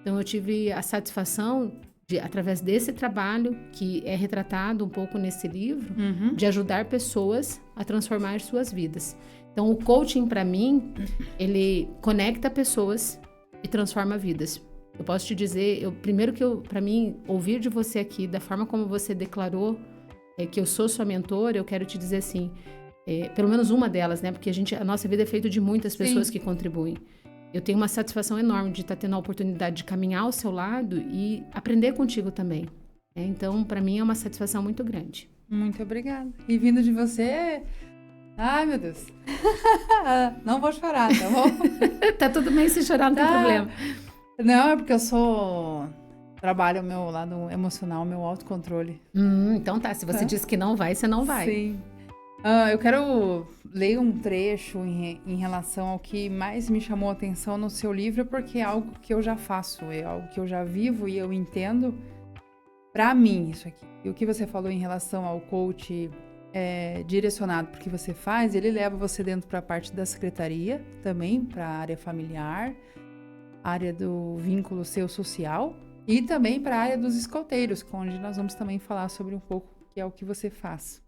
Então, eu tive a satisfação, através desse trabalho, que é retratado um pouco nesse livro, de ajudar pessoas a transformar suas vidas. Então, o coaching, para mim, ele conecta pessoas e transforma vidas. Eu posso te dizer, para mim, ouvir de você aqui, da forma como você declarou que eu sou sua mentora, eu quero te dizer assim, pelo menos uma delas, né? Porque a nossa vida é feita de muitas pessoas que contribuem. Eu tenho uma satisfação enorme de estar tendo a oportunidade de caminhar ao seu lado e aprender contigo também. Então, para mim, é uma satisfação muito grande. Muito obrigada. E vindo de você... Ai, meu Deus. Não vou chorar, tá bom? Tá tudo bem se chorar, não tem problema. Não, é porque eu trabalho o meu lado emocional, o meu autocontrole. Então tá, se você disse que não vai, você não vai. Sim. Eu quero ler um trecho em relação ao que mais me chamou a atenção no seu livro, porque é algo que eu já faço, é algo que eu já vivo e eu entendo pra mim isso aqui. E o que você falou em relação ao coach direcionado porque você faz, ele leva você dentro para a parte da secretaria, também para a área familiar, área do vínculo seu social e também para a área dos escoteiros, onde nós vamos também falar sobre um pouco que é o que você faz.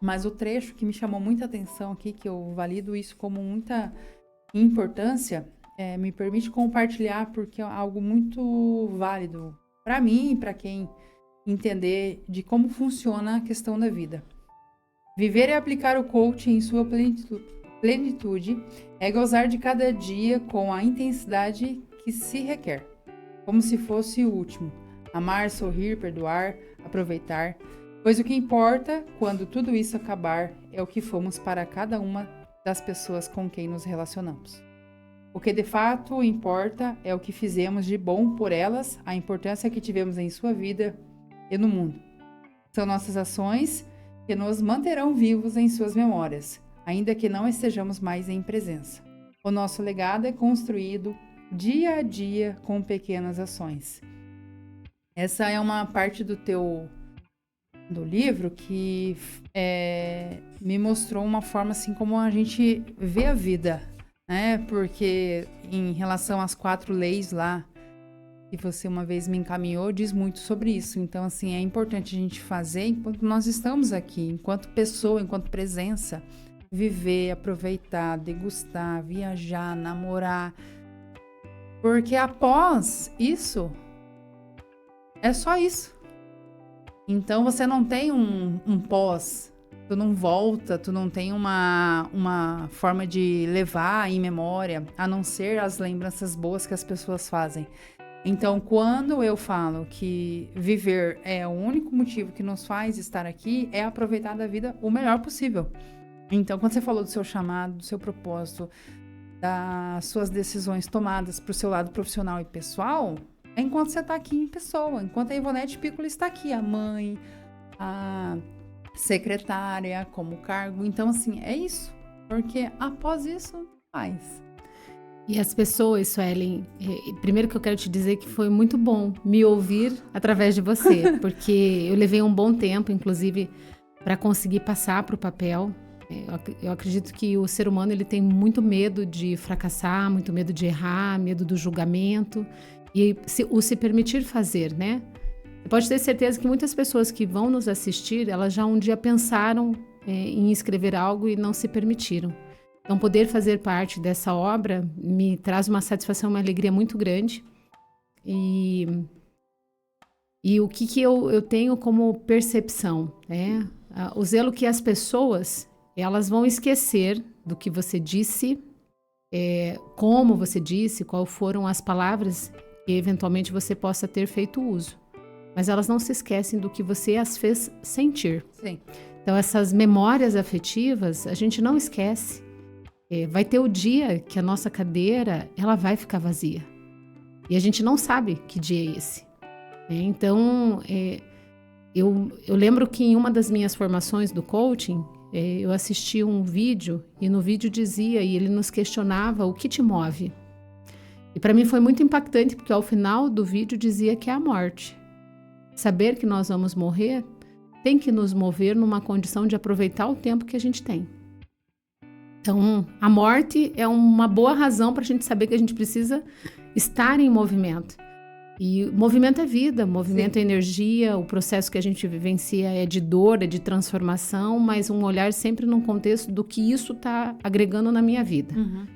Mas o trecho que me chamou muita atenção aqui, que eu valido isso como muita importância, me permite compartilhar porque é algo muito válido para mim e para quem entender de como funciona a questão da vida. Viver e aplicar o coaching em sua plenitude é gozar de cada dia com a intensidade que se requer, como se fosse o último. Amar, sorrir, perdoar, aproveitar, pois o que importa quando tudo isso acabar é o que fomos para cada uma das pessoas com quem nos relacionamos. O que de fato importa é o que fizemos de bom por elas, a importância que tivemos em sua vida e no mundo. São nossas ações que nos manterão vivos em suas memórias, ainda que não estejamos mais em presença. O nosso legado é construído dia a dia com pequenas ações. Essa é uma parte do livro que me mostrou uma forma assim como a gente vê a vida, né? Porque em relação às 4 leis lá que você uma vez me encaminhou, diz muito sobre isso. Então, assim, é importante a gente fazer enquanto nós estamos aqui, enquanto pessoa, enquanto presença, viver, aproveitar, degustar, viajar, namorar. Porque após isso, é só isso. Então, você não tem um pós, tu não volta, tu não tem uma forma de levar em memória, a não ser as lembranças boas que as pessoas fazem. Então, quando eu falo que viver é o único motivo que nos faz estar aqui, é aproveitar da vida o melhor possível. Então, quando você falou do seu chamado, do seu propósito, das suas decisões tomadas para o seu lado profissional e pessoal, é enquanto você está aqui em pessoa, enquanto a Ivonete Piccoli está aqui, a mãe, a secretária, como cargo. Então, assim, é isso. Porque após isso, faz. E as pessoas, Suelen, primeiro que eu quero te dizer que foi muito bom me ouvir através de você, porque eu levei um bom tempo, inclusive, para conseguir passar para o papel. Eu acredito que o ser humano ele tem muito medo de fracassar, muito medo de errar, medo do julgamento e se permitir fazer, né? Você pode ter certeza que muitas pessoas que vão nos assistir, elas já um dia pensaram em escrever algo e não se permitiram. Então, poder fazer parte dessa obra me traz uma satisfação, uma alegria muito grande. E o que eu tenho como percepção, né? O zelo que as pessoas, elas vão esquecer do que você disse, como você disse, quais foram as palavras que eventualmente você possa ter feito uso. Mas elas não se esquecem do que você as fez sentir. Sim. Então, essas memórias afetivas, a gente não esquece. Vai ter o dia que a nossa cadeira ela vai ficar vazia. E a gente não sabe que dia é esse. Então, eu lembro que em uma das minhas formações do coaching, eu assisti um vídeo e no vídeo dizia, e ele nos questionava o que te move. E para mim foi muito impactante, porque ao final do vídeo dizia que é a morte. Saber que nós vamos morrer tem que nos mover numa condição de aproveitar o tempo que a gente tem. Então, a morte é uma boa razão para a gente saber que a gente precisa estar em movimento. E movimento é vida, movimento Sim. é energia, o processo que a gente vivencia é de dor, é de transformação, mas um olhar sempre num contexto do que isso está agregando na minha vida. Uhum.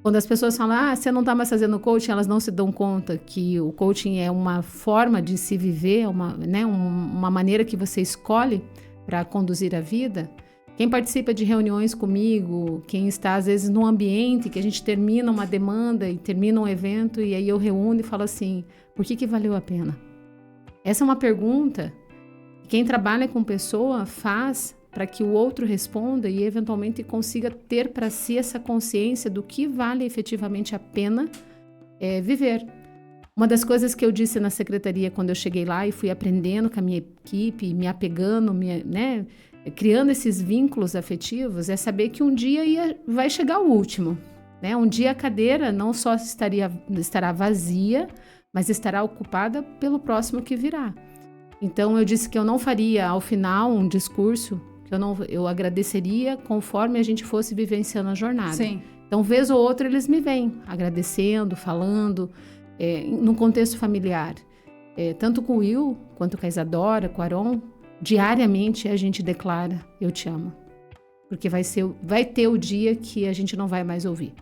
Quando as pessoas falam, você não está mais fazendo coaching, elas não se dão conta que o coaching é uma forma de se viver, uma maneira que você escolhe para conduzir a vida. Quem participa de reuniões comigo, quem está às vezes num ambiente que a gente termina uma demanda e termina um evento e aí eu reúno e falo assim, por que valeu a pena? Essa é uma pergunta que quem trabalha com pessoa faz para que o outro responda e eventualmente consiga ter para si essa consciência do que vale efetivamente a pena viver. Uma das coisas que eu disse na secretaria quando eu cheguei lá e fui aprendendo com a minha equipe, me apegando, criando esses vínculos afetivos, é saber que um dia vai chegar o último. Né? Um dia a cadeira não só estará vazia, mas estará ocupada pelo próximo que virá. Então eu disse que eu não faria ao final um discurso, que eu agradeceria conforme a gente fosse vivenciando a jornada. Sim. Então, vez ou outra, eles me vêm agradecendo, falando, no contexto familiar. Tanto com o Will, quanto com a Isadora, com o Aron, diariamente a gente declara, eu te amo. Porque vai ter o dia que a gente não vai mais ouvir.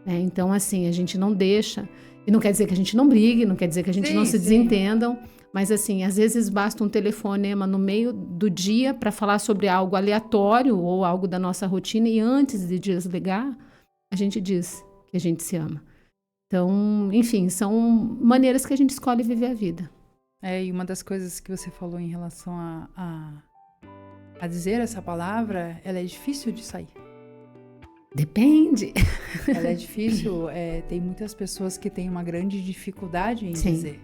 Então, assim, a gente não deixa, e não quer dizer que a gente não brigue, não quer dizer que a gente não se desentendam, mas assim, às vezes basta um telefonema no meio do dia para falar sobre algo aleatório ou algo da nossa rotina e antes de desligar, a gente diz que a gente se ama. Então, enfim, são maneiras que a gente escolhe viver a vida. E uma das coisas que você falou em relação a dizer essa palavra, ela é difícil de sair. Depende. Ela é difícil, tem muitas pessoas que têm uma grande dificuldade em dizer.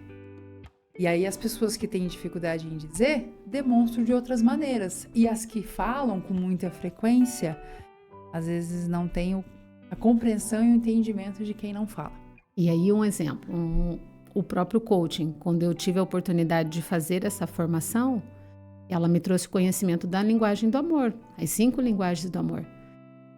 E aí as pessoas que têm dificuldade em dizer, demonstram de outras maneiras. E as que falam com muita frequência, às vezes não têm a compreensão e o entendimento de quem não fala. E aí um exemplo, o próprio coaching, quando eu tive a oportunidade de fazer essa formação, ela me trouxe conhecimento da linguagem do amor, as 5 linguagens do amor.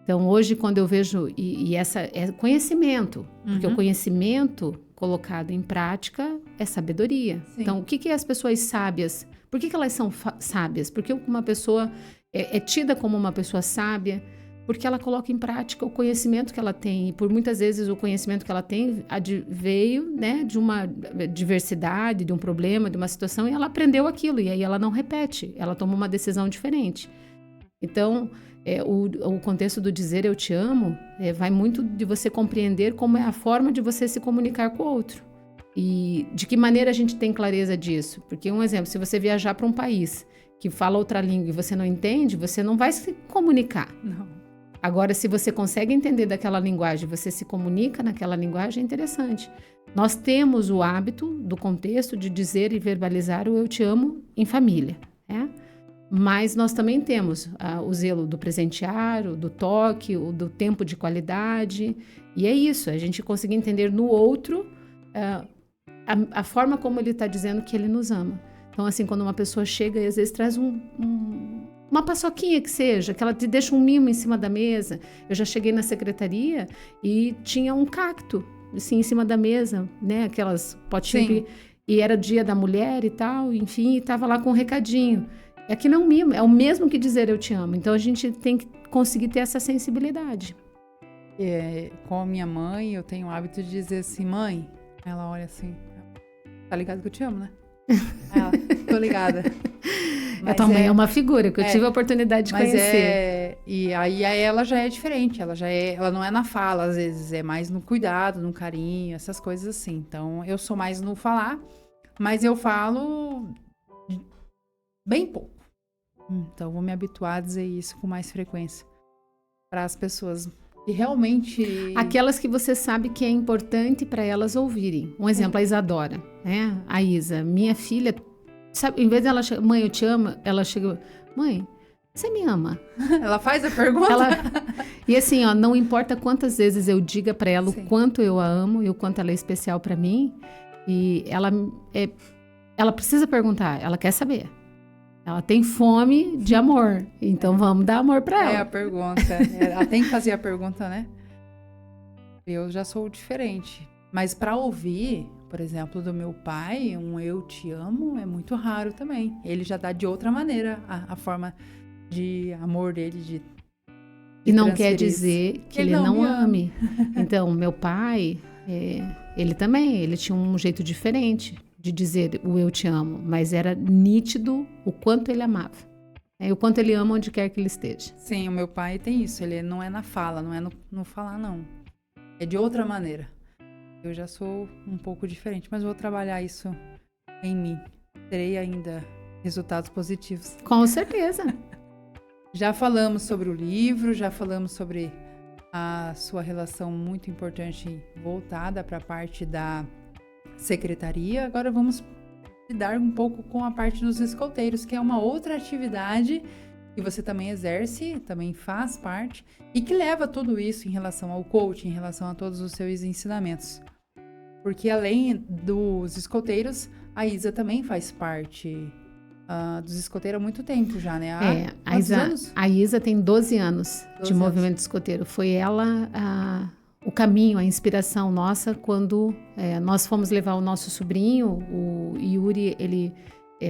Então hoje quando eu vejo, e essa é conhecimento, porque o conhecimento colocado em prática é sabedoria. Sim. Então o que as pessoas sábias, por que elas são sábias? Porque uma pessoa é tida como uma pessoa sábia, porque ela coloca em prática o conhecimento que ela tem. E por muitas vezes o conhecimento que ela tem veio, né, de uma diversidade, de um problema, de uma situação, e ela aprendeu aquilo. E aí ela não repete, ela toma uma decisão diferente. Então, o contexto do dizer eu te amo vai muito de você compreender como é a forma de você se comunicar com o outro. E de que maneira a gente tem clareza disso? Porque, um exemplo, se você viajar para um país que fala outra língua e você não entende, você não vai se comunicar. Não. Agora, se você consegue entender daquela linguagem, você se comunica naquela linguagem, é interessante. Nós temos o hábito do contexto de dizer e verbalizar o eu te amo em família, né? Mas nós também temos o zelo do presentear, o do toque, o do tempo de qualidade. E é isso, a gente conseguir entender no outro a forma como ele está dizendo que ele nos ama. Então, assim, quando uma pessoa chega e às vezes traz uma paçoquinha que seja, que ela te deixa um mimo em cima da mesa. Eu já cheguei na secretaria e tinha um cacto, assim, em cima da mesa, né? Aquelas potinhas. E era dia da mulher e tal, enfim, e tava lá com um recadinho. Aquilo é um mimo, é o mesmo que dizer eu te amo. Então, a gente tem que conseguir ter essa sensibilidade. Com a minha mãe, eu tenho o hábito de dizer assim, mãe, ela olha assim, tá ligado que eu te amo, né? Ela, tô ligada. A tua mãe é uma figura que eu tive a oportunidade de conhecer. E aí ela já é diferente, ela não é na fala, às vezes, é mais no cuidado, no carinho, essas coisas assim. Então, eu sou mais no falar, mas eu falo bem pouco. Então, vou me habituar a dizer isso com mais frequência para as pessoas que realmente... Aquelas que você sabe que é importante para elas ouvirem. Um exemplo, a Isadora, né? A Isa, minha filha... Sabe, em vez dela chegar, mãe, eu te amo, ela chega, mãe, você me ama? Ela faz a pergunta? E assim, ó, não importa quantas vezes eu diga para ela o quanto eu a amo e o quanto ela é especial para mim, e ela precisa perguntar, ela quer saber. Ela tem fome de amor, então vamos dar amor para ela. É a pergunta, ela tem que fazer a pergunta, né? Eu já sou diferente, mas para ouvir... Por exemplo, do meu pai, um eu te amo é muito raro também. Ele já dá de outra maneira a forma de amor dele. E não quer dizer que ele não ame. Então, meu pai, ele também, ele tinha um jeito diferente de dizer o eu te amo, mas era nítido o quanto ele amava. O quanto ele ama onde quer que ele esteja. Sim, o meu pai tem isso. Ele não é na fala, não é no falar, não. É de outra maneira. Eu já sou um pouco diferente, mas vou trabalhar isso em mim. Terei ainda resultados positivos. Com certeza. Já falamos sobre o livro, já falamos sobre a sua relação muito importante voltada para a parte da secretaria. Agora vamos lidar um pouco com a parte dos escolteiros, que é uma outra atividade que você também exerce, também faz parte, e que leva tudo isso em relação ao coaching, em relação a todos os seus ensinamentos. Porque além dos escolteiros, a Isa também faz parte dos escoteiros há muito tempo já, né? A Isa tem 12 anos 12 de movimento escoteiro. Foi ela o caminho, a inspiração nossa quando nós fomos levar o nosso sobrinho, o Yuri, ele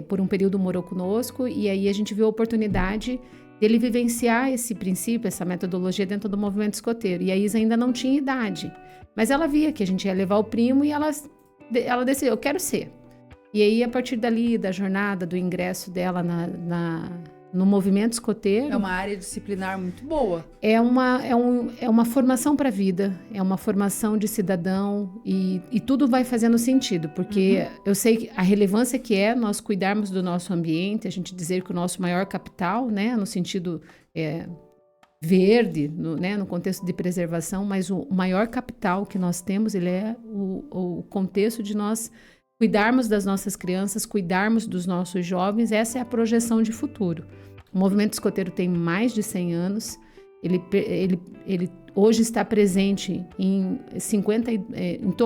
por um período morou conosco, e aí a gente viu a oportunidade dele vivenciar esse princípio, essa metodologia dentro do movimento escoteiro. E a Isa ainda não tinha idade, mas ela via que a gente ia levar o primo e ela decidiu, eu quero ser. E aí, a partir dali, da jornada, do ingresso dela no movimento escoteiro... É uma área disciplinar muito boa. É uma formação para a vida, é uma formação de cidadão, e tudo vai fazendo sentido, porque eu sei a relevância que é nós cuidarmos do nosso ambiente, a gente dizer que o nosso maior capital, né, no sentido verde, no contexto de preservação, mas o maior capital que nós temos, ele é o contexto de nós cuidarmos das nossas crianças, cuidarmos dos nossos jovens. Essa é a projeção de futuro. O movimento escoteiro tem mais de 100 anos, ele hoje está presente em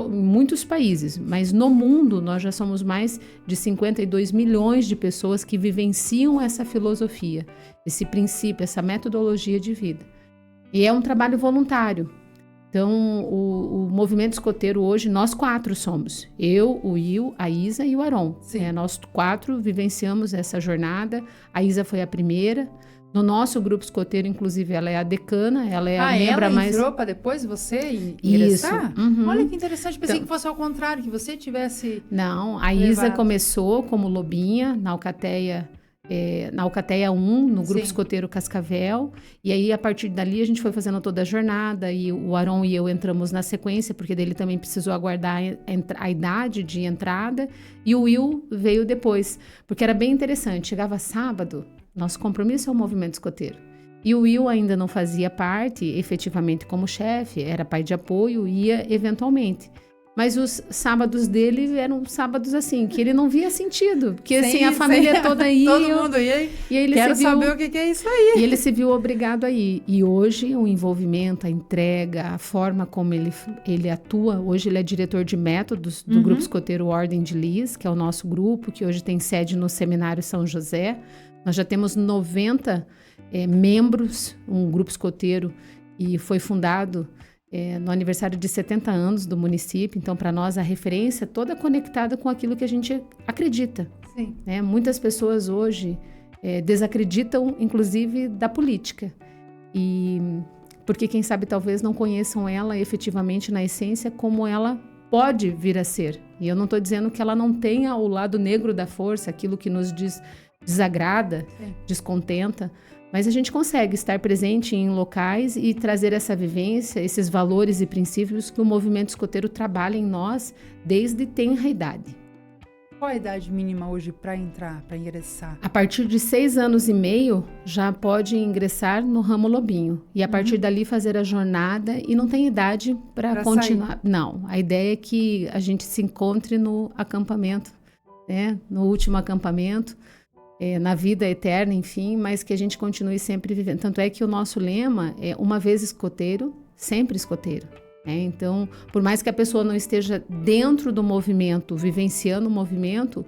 muitos países, mas no mundo nós já somos mais de 52 milhões de pessoas que vivenciam essa filosofia, esse princípio, essa metodologia de vida. E é um trabalho voluntário. Então, o movimento escoteiro hoje, nós 4 somos. Eu, o Will, a Isa e o Aron. Nós 4 vivenciamos essa jornada. A Isa foi a primeira. No nosso grupo escoteiro, inclusive, ela é a decana. Ela é a membra mais... ela entrou para depois você ingressar? Isso. Uhum. Olha que interessante. Pensei que fosse ao contrário, que você tivesse... Não, a Isa começou como lobinha na Alcateia... na Alcateia 1, no grupo escoteiro Cascavel, e aí a partir dali a gente foi fazendo toda a jornada, e o Aron e eu entramos na sequência, porque dele também precisou aguardar a idade de entrada, e o Will veio depois, porque era bem interessante. Chegava sábado, nosso compromisso é o movimento escoteiro, e o Will ainda não fazia parte efetivamente como chefe, era pai de apoio, ia eventualmente. Mas os sábados dele eram sábados assim, que ele não via sentido. Porque assim, a família toda ia. Todo mundo ia. E ele quero saber o que é isso aí. E ele se viu obrigado a ir. E hoje o envolvimento, a entrega, a forma como ele atua. Hoje ele é diretor de métodos do Grupo Escoteiro Ordem de Lis, que é o nosso grupo, que hoje tem sede no Seminário São José. Nós já temos 90 membros, um grupo escoteiro, e foi fundado... no aniversário de 70 anos do município. Então, para nós, a referência toda conectada com aquilo que a gente acredita. Sim. Muitas pessoas hoje desacreditam, inclusive, da política. Porque, quem sabe, talvez não conheçam ela efetivamente, na essência, como ela pode vir a ser. E eu não estou dizendo que ela não tenha o lado negro da força, aquilo que nos desagrada, descontenta, mas a gente consegue estar presente em locais e trazer essa vivência, esses valores e princípios que o movimento escoteiro trabalha em nós desde tenra idade. Qual a idade mínima hoje para entrar, para ingressar? A partir de 6 anos e meio já pode ingressar no ramo lobinho. E a partir dali fazer a jornada, e não tem idade para continuar. Sair. Não, a ideia é que a gente se encontre no acampamento, no último acampamento. Na vida eterna, enfim, mas que a gente continue sempre vivendo. Tanto é que o nosso lema é uma vez escoteiro, sempre escoteiro. Então, por mais que a pessoa não esteja dentro do movimento, vivenciando o movimento,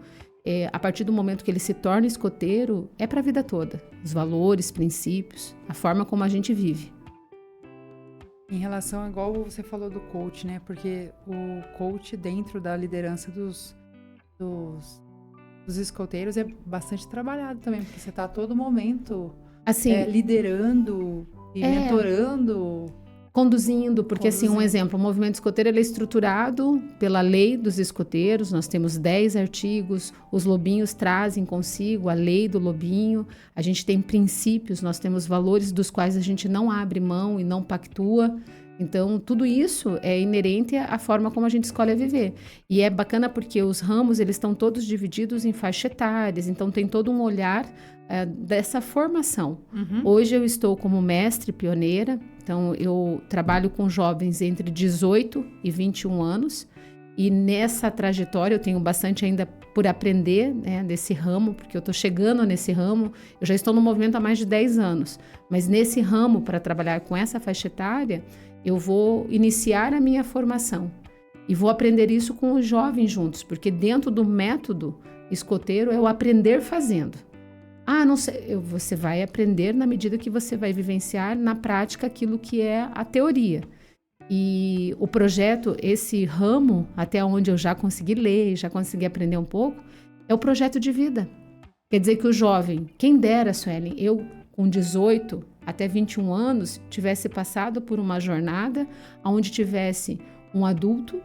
a partir do momento que ele se torna escoteiro, é para a vida toda. Os valores, princípios, a forma como a gente vive. Em relação, igual você falou do coach, né? Porque o coach, dentro da liderança dos escoteiros, é bastante trabalhado também, porque você está a todo momento assim, liderando e mentorando. Conduzindo, porque assim, um exemplo, o movimento escoteiro ele é estruturado pela lei dos escoteiros, nós temos 10 artigos, os lobinhos trazem consigo a lei do lobinho, a gente tem princípios, nós temos valores dos quais a gente não abre mão e não pactua, então tudo isso é inerente à forma como a gente escolhe viver. E é bacana porque os ramos, eles estão todos divididos em faixas etárias, então tem todo um olhar dessa formação. Hoje eu estou como mestre pioneira, então eu trabalho com jovens entre 18 e 21 anos e nessa trajetória eu tenho bastante ainda por aprender, né, desse ramo, porque eu estou chegando nesse ramo, eu já estou no movimento há mais de 10 anos, mas nesse ramo, para trabalhar com essa faixa etária, eu vou iniciar a minha formação e vou aprender isso com os jovens juntos, porque dentro do método escoteiro é o aprender fazendo. Não sei, você vai aprender na medida que você vai vivenciar na prática aquilo que é a teoria. E o projeto, esse ramo, até onde eu já consegui ler, já consegui aprender um pouco, é o projeto de vida. Quer dizer que o jovem, quem dera, Suelen, eu com 18 até 21 anos, tivesse passado por uma jornada onde tivesse um adulto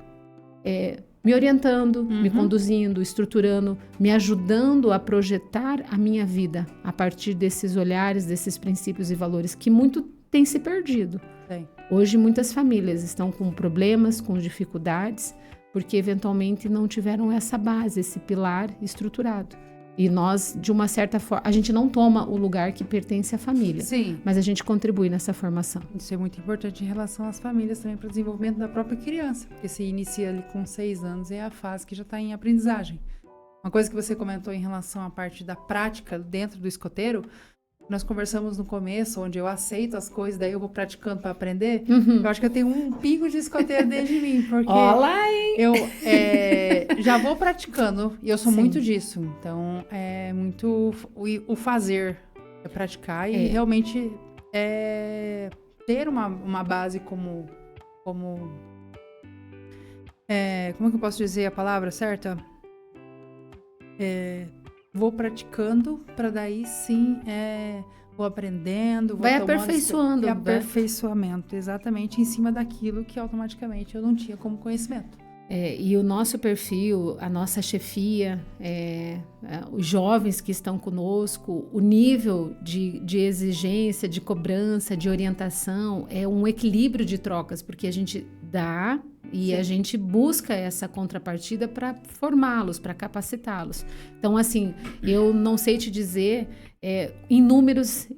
me orientando, me conduzindo, estruturando, me ajudando a projetar a minha vida a partir desses olhares, desses princípios e valores que muito tem se perdido. Sim. Hoje muitas famílias estão com problemas, com dificuldades, porque eventualmente não tiveram essa base, esse pilar estruturado. E nós, de uma certa forma, a gente não toma o lugar que pertence à família. Sim. Mas a gente contribui nessa formação. Isso é muito importante em relação às famílias também para o desenvolvimento da própria criança. Porque se inicia ali com 6 anos, é a fase que já está em aprendizagem. Uma coisa que você comentou em relação à parte da prática dentro do escoteiro, nós conversamos no começo, onde eu aceito as coisas, daí eu vou praticando para aprender. Eu acho que eu tenho um pingo de escoteiro dentro de mim, porque eu já vou praticando, e eu sou muito disso. Então, é muito o fazer, é praticar e realmente ter uma base como é que eu posso dizer a palavra certa? Vou praticando para daí sim vou aprendendo, vou vai aperfeiçoando. Aperfeiçoamento, exatamente, em cima daquilo que automaticamente eu não tinha como conhecimento. E o nosso perfil, a nossa chefia, os jovens que estão conosco, o nível de exigência, de cobrança, de orientação, é um equilíbrio de trocas, porque a gente dá e a gente busca essa contrapartida para formá-los, para capacitá-los. Então, assim, eu não sei te dizer em números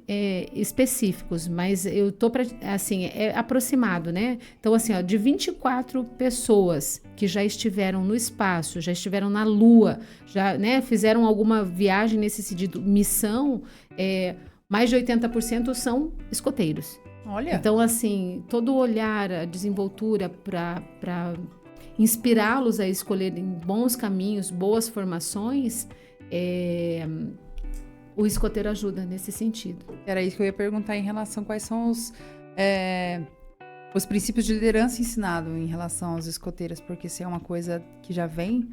específicos, mas eu tô assim, é aproximado, né? Então, assim, de 24 pessoas que já estiveram no espaço, já estiveram na Lua, já, né, fizeram alguma viagem nesse sentido, missão, mais de 80% são escoteiros. Olha. Então, assim, todo o olhar, a desenvoltura para inspirá-los a escolherem bons caminhos, boas formações, o escoteiro ajuda nesse sentido. Era isso que eu ia perguntar em relação a quais são os princípios de liderança ensinados em relação aos escoteiros, porque se é uma coisa que já vem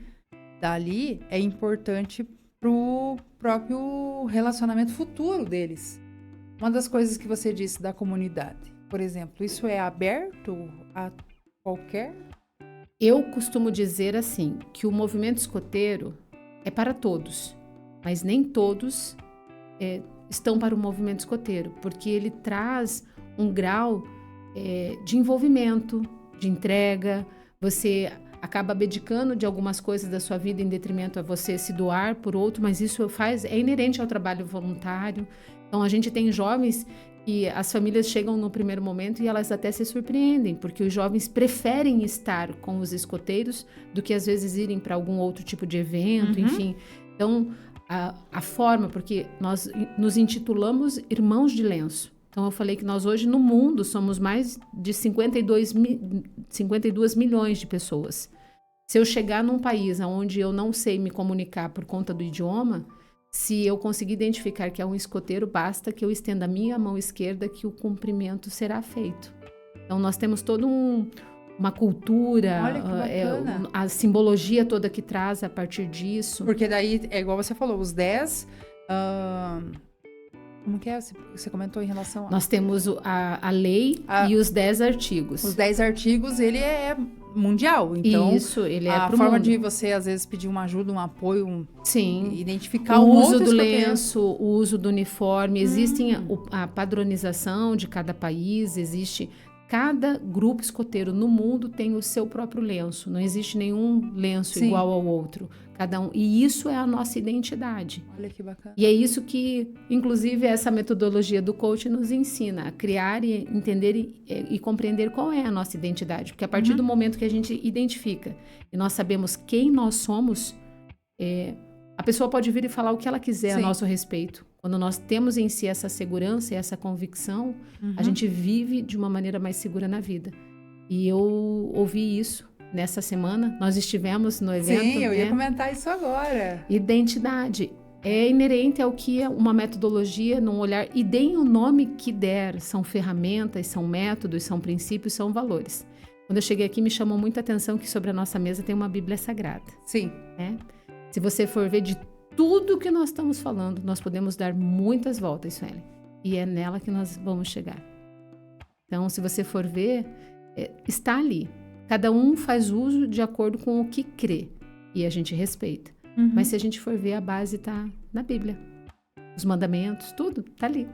dali, é importante pro próprio relacionamento futuro deles. Uma das coisas que você disse da comunidade, por exemplo, isso é aberto a qualquer? Eu costumo dizer assim, que o movimento escoteiro é para todos, mas nem todos estão para o movimento escoteiro, porque ele traz um grau de envolvimento, de entrega, você acaba abdicando de algumas coisas da sua vida em detrimento a você se doar por outro, mas isso é inerente ao trabalho voluntário. Então, a gente tem jovens que as famílias chegam no primeiro momento e elas até se surpreendem, porque os jovens preferem estar com os escoteiros do que às vezes irem para algum outro tipo de evento, enfim. Então, a forma, porque nós nos intitulamos Irmãos de Lenço. Então, eu falei que nós hoje no mundo somos mais de 52 milhões de pessoas. Se eu chegar num país onde eu não sei me comunicar por conta do idioma, se eu conseguir identificar que é um escoteiro, basta que eu estenda a minha mão esquerda que o cumprimento será feito. Então, nós temos toda uma cultura, olha que bacana. A simbologia toda que traz a partir disso. Porque daí, é igual você falou, os 10 Como que é? Você comentou em relação a... Nós temos a lei e os 10 artigos. Os 10 artigos, ele é mundial. Então, isso, ele é a pro forma mundo. de você, às vezes, pedir uma ajuda, um apoio, Sim. identificar o um uso outro do escoteiro. lenço, o uso do uniforme. Existem a padronização de cada país, existe... Cada grupo escoteiro no mundo tem o seu próprio lenço. Não existe nenhum lenço Sim. igual ao outro. Cada um. E isso é a nossa identidade. Olha que bacana. E é isso que, inclusive, essa metodologia do coach nos ensina a criar e entender e compreender qual é a nossa identidade. Porque a partir do momento que a gente identifica e nós sabemos quem nós somos, a pessoa pode vir e falar o que ela quiser a nosso respeito. Quando nós temos em si essa segurança e essa convicção, a gente vive de uma maneira mais segura na vida. E eu ouvi isso nessa semana. Nós estivemos no evento. Sim, eu ia comentar isso agora. Identidade é inerente ao que é uma metodologia, num olhar. E deem o nome que der. São ferramentas, são métodos, são princípios, são valores. Quando eu cheguei aqui, me chamou muita atenção que sobre a nossa mesa tem uma Bíblia Sagrada. Sim. Né? Se você for ver de tudo que nós estamos falando, nós podemos dar muitas voltas, Suelen. E é nela que nós vamos chegar. Então, se você for ver, está ali. Cada um faz uso de acordo com o que crê. E a gente respeita. Mas se a gente for ver, a base está na Bíblia. Os mandamentos, tudo está ali.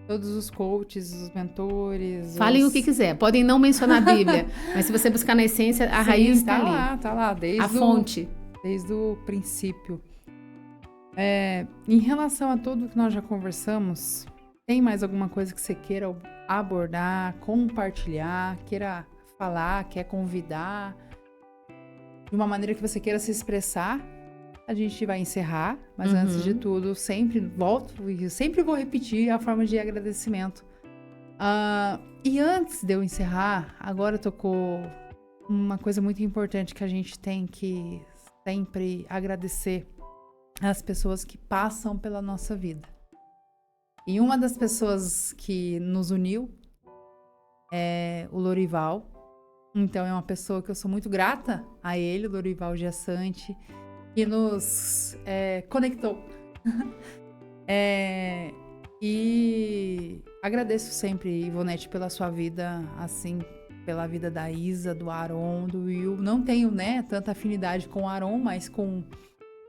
Todos os coaches, os mentores... Falem o que quiser. Podem não mencionar a Bíblia. Mas se você buscar na essência, a raiz está ali. Tá lá. Desde a fonte. Desde o princípio. Em relação a tudo que nós já conversamos, tem mais alguma coisa que você queira abordar, compartilhar, queira falar, quer convidar, de uma maneira que você queira se expressar? A gente vai encerrar, mas antes de tudo, sempre vou repetir a forma de agradecimento. E antes de eu encerrar, agora tocou uma coisa muito importante que a gente tem que sempre agradecer as pessoas que passam pela nossa vida. E uma das pessoas que nos uniu é o Lorival. Então, é uma pessoa que eu sou muito grata a ele, o Lorival Giassante, que nos conectou. E agradeço sempre, Ivonete, pela sua vida, assim, pela vida da Isa, do Aron, do Will. Não tenho, tanta afinidade com o Aron, mas com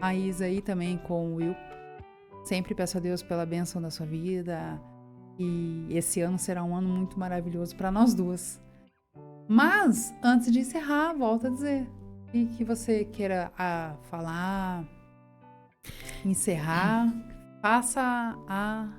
a Isa aí também, com o Will. Sempre peço a Deus pela bênção da sua vida. E esse ano será um ano muito maravilhoso para nós duas. Mas, antes de encerrar, volto a dizer. E que você queira falar, encerrar, faça a...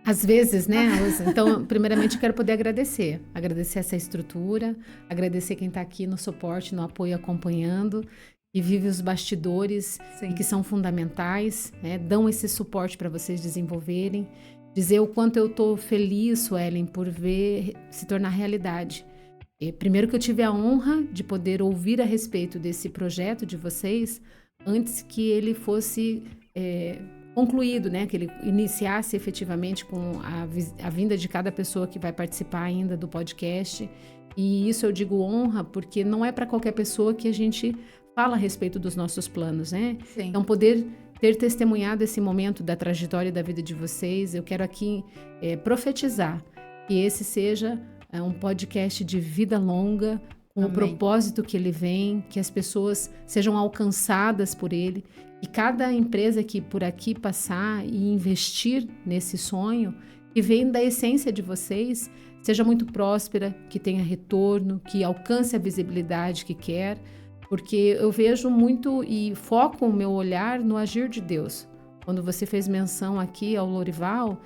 Às vezes, né? Então, primeiramente, eu quero poder agradecer. Agradecer essa estrutura, agradecer quem está aqui no suporte, no apoio, acompanhando, e vive os bastidores, e que são fundamentais, né? Dão esse suporte para vocês desenvolverem. Dizer o quanto eu estou feliz, Suelen, por ver se tornar realidade. Primeiro que eu tive a honra de poder ouvir a respeito desse projeto de vocês antes que ele fosse concluído, né? Que ele iniciasse efetivamente com a vinda de cada pessoa que vai participar ainda do podcast. E isso eu digo honra porque não é para qualquer pessoa que a gente fala a respeito dos nossos planos, né? Sim. Então, poder ter testemunhado esse momento da trajetória da vida de vocês, eu quero aqui profetizar que esse seja um podcast de vida longa, com o propósito que ele vem, que as pessoas sejam alcançadas por ele, e cada empresa que por aqui passar e investir nesse sonho, que vem da essência de vocês, seja muito próspera, que tenha retorno, que alcance a visibilidade que quer, porque eu vejo muito e foco o meu olhar no agir de Deus. Quando você fez menção aqui ao Lorival,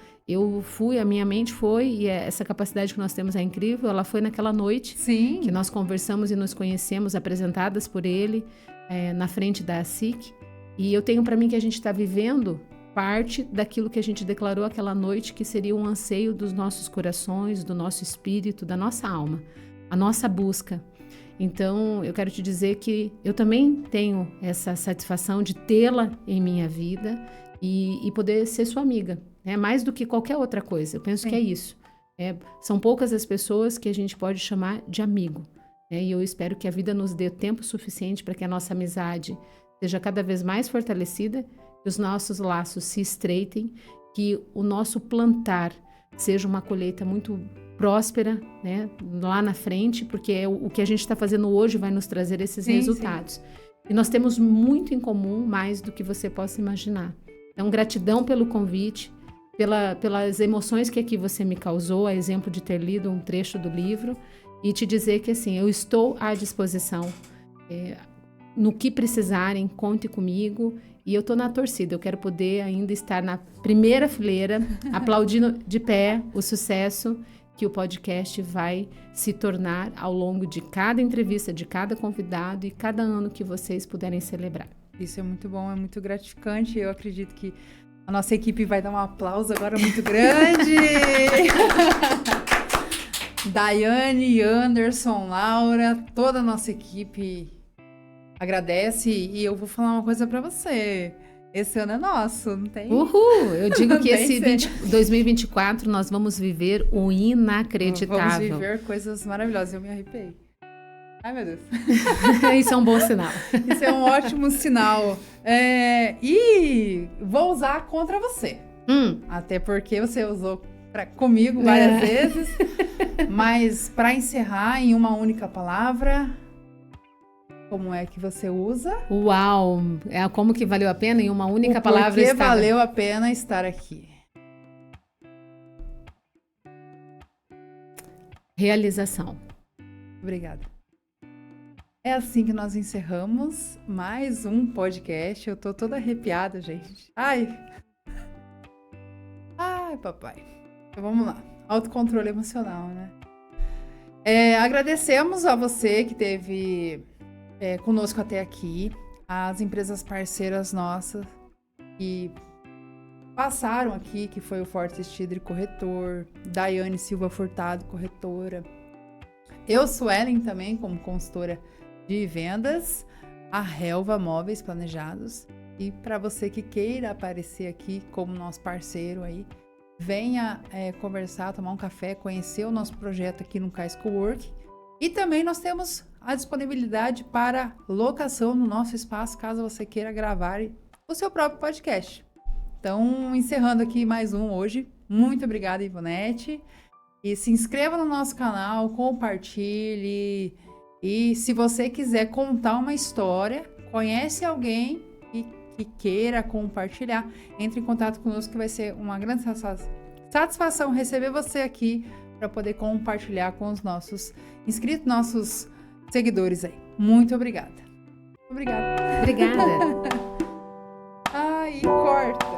a minha mente foi, e essa capacidade que nós temos é incrível, ela foi naquela noite que nós conversamos e nos conhecemos, apresentadas por ele, na frente da SIC. E eu tenho para mim que a gente está vivendo parte daquilo que a gente declarou aquela noite, que seria um anseio dos nossos corações, do nosso espírito, da nossa alma, a nossa busca. Então, eu quero te dizer que eu também tenho essa satisfação de tê-la em minha vida e poder ser sua amiga, né? Mais do que qualquer outra coisa. Eu penso que é isso. São poucas as pessoas que a gente pode chamar de amigo, né? E eu espero que a vida nos dê tempo suficiente para que a nossa amizade seja cada vez mais fortalecida, que os nossos laços se estreitem que o nosso plantar seja uma colheita muito próspera, né, lá na frente, porque o que a gente está fazendo hoje vai nos trazer esses resultados. Sim. E nós temos muito em comum, mais do que você possa imaginar. Então, gratidão pelo convite, pelas emoções que aqui você me causou, a exemplo de ter lido um trecho do livro, e te dizer que, assim, eu estou à disposição. No que precisarem, conte comigo. E eu estou na torcida, eu quero poder ainda estar na primeira fileira, aplaudindo de pé o sucesso que o podcast vai se tornar ao longo de cada entrevista, de cada convidado e cada ano que vocês puderem celebrar. Isso é muito bom, é muito gratificante. Eu acredito que a nossa equipe vai dar um aplauso agora muito grande. Daiane, Anderson, Laura, toda a nossa equipe agradece. E eu vou falar uma coisa para você. Esse ano é nosso, não tem? Uhul! Eu digo que esse 2024 nós vamos viver o inacreditável. Vamos viver coisas maravilhosas. Eu me arrepiei. Ai, meu Deus. Isso é um bom sinal. Isso é um ótimo sinal. E vou usar contra você. Até porque você usou comigo várias vezes. Mas para encerrar em uma única palavra... Como é que você usa? Uau! Como que valeu a pena em uma única palavra? Por que valeu a pena estar aqui? Realização. Obrigada. É assim que nós encerramos mais um podcast. Eu tô toda arrepiada, gente. Ai, papai. Então vamos lá. Autocontrole emocional, né? Agradecemos a você que teve... conosco até aqui, as empresas parceiras nossas que passaram aqui, que foi o Forte Stidre Corretor, Daiane Silva Furtado, corretora, eu, Suelen, também como consultora de vendas, a Helva Móveis Planejados, e para você que queira aparecer aqui como nosso parceiro aí, venha conversar, tomar um café, conhecer o nosso projeto aqui no Cais Cowork, e também nós temos a disponibilidade para locação no nosso espaço, caso você queira gravar o seu próprio podcast. Então, encerrando aqui mais um hoje. Muito obrigada, Ivonete. E se inscreva no nosso canal, compartilhe. E se você quiser contar uma história, conhece alguém que queira compartilhar, entre em contato conosco, que vai ser uma grande satisfação receber você aqui para poder compartilhar com os nossos inscritos, nossos seguidores aí. Muito obrigada. Obrigada. Obrigada. Ai, corta.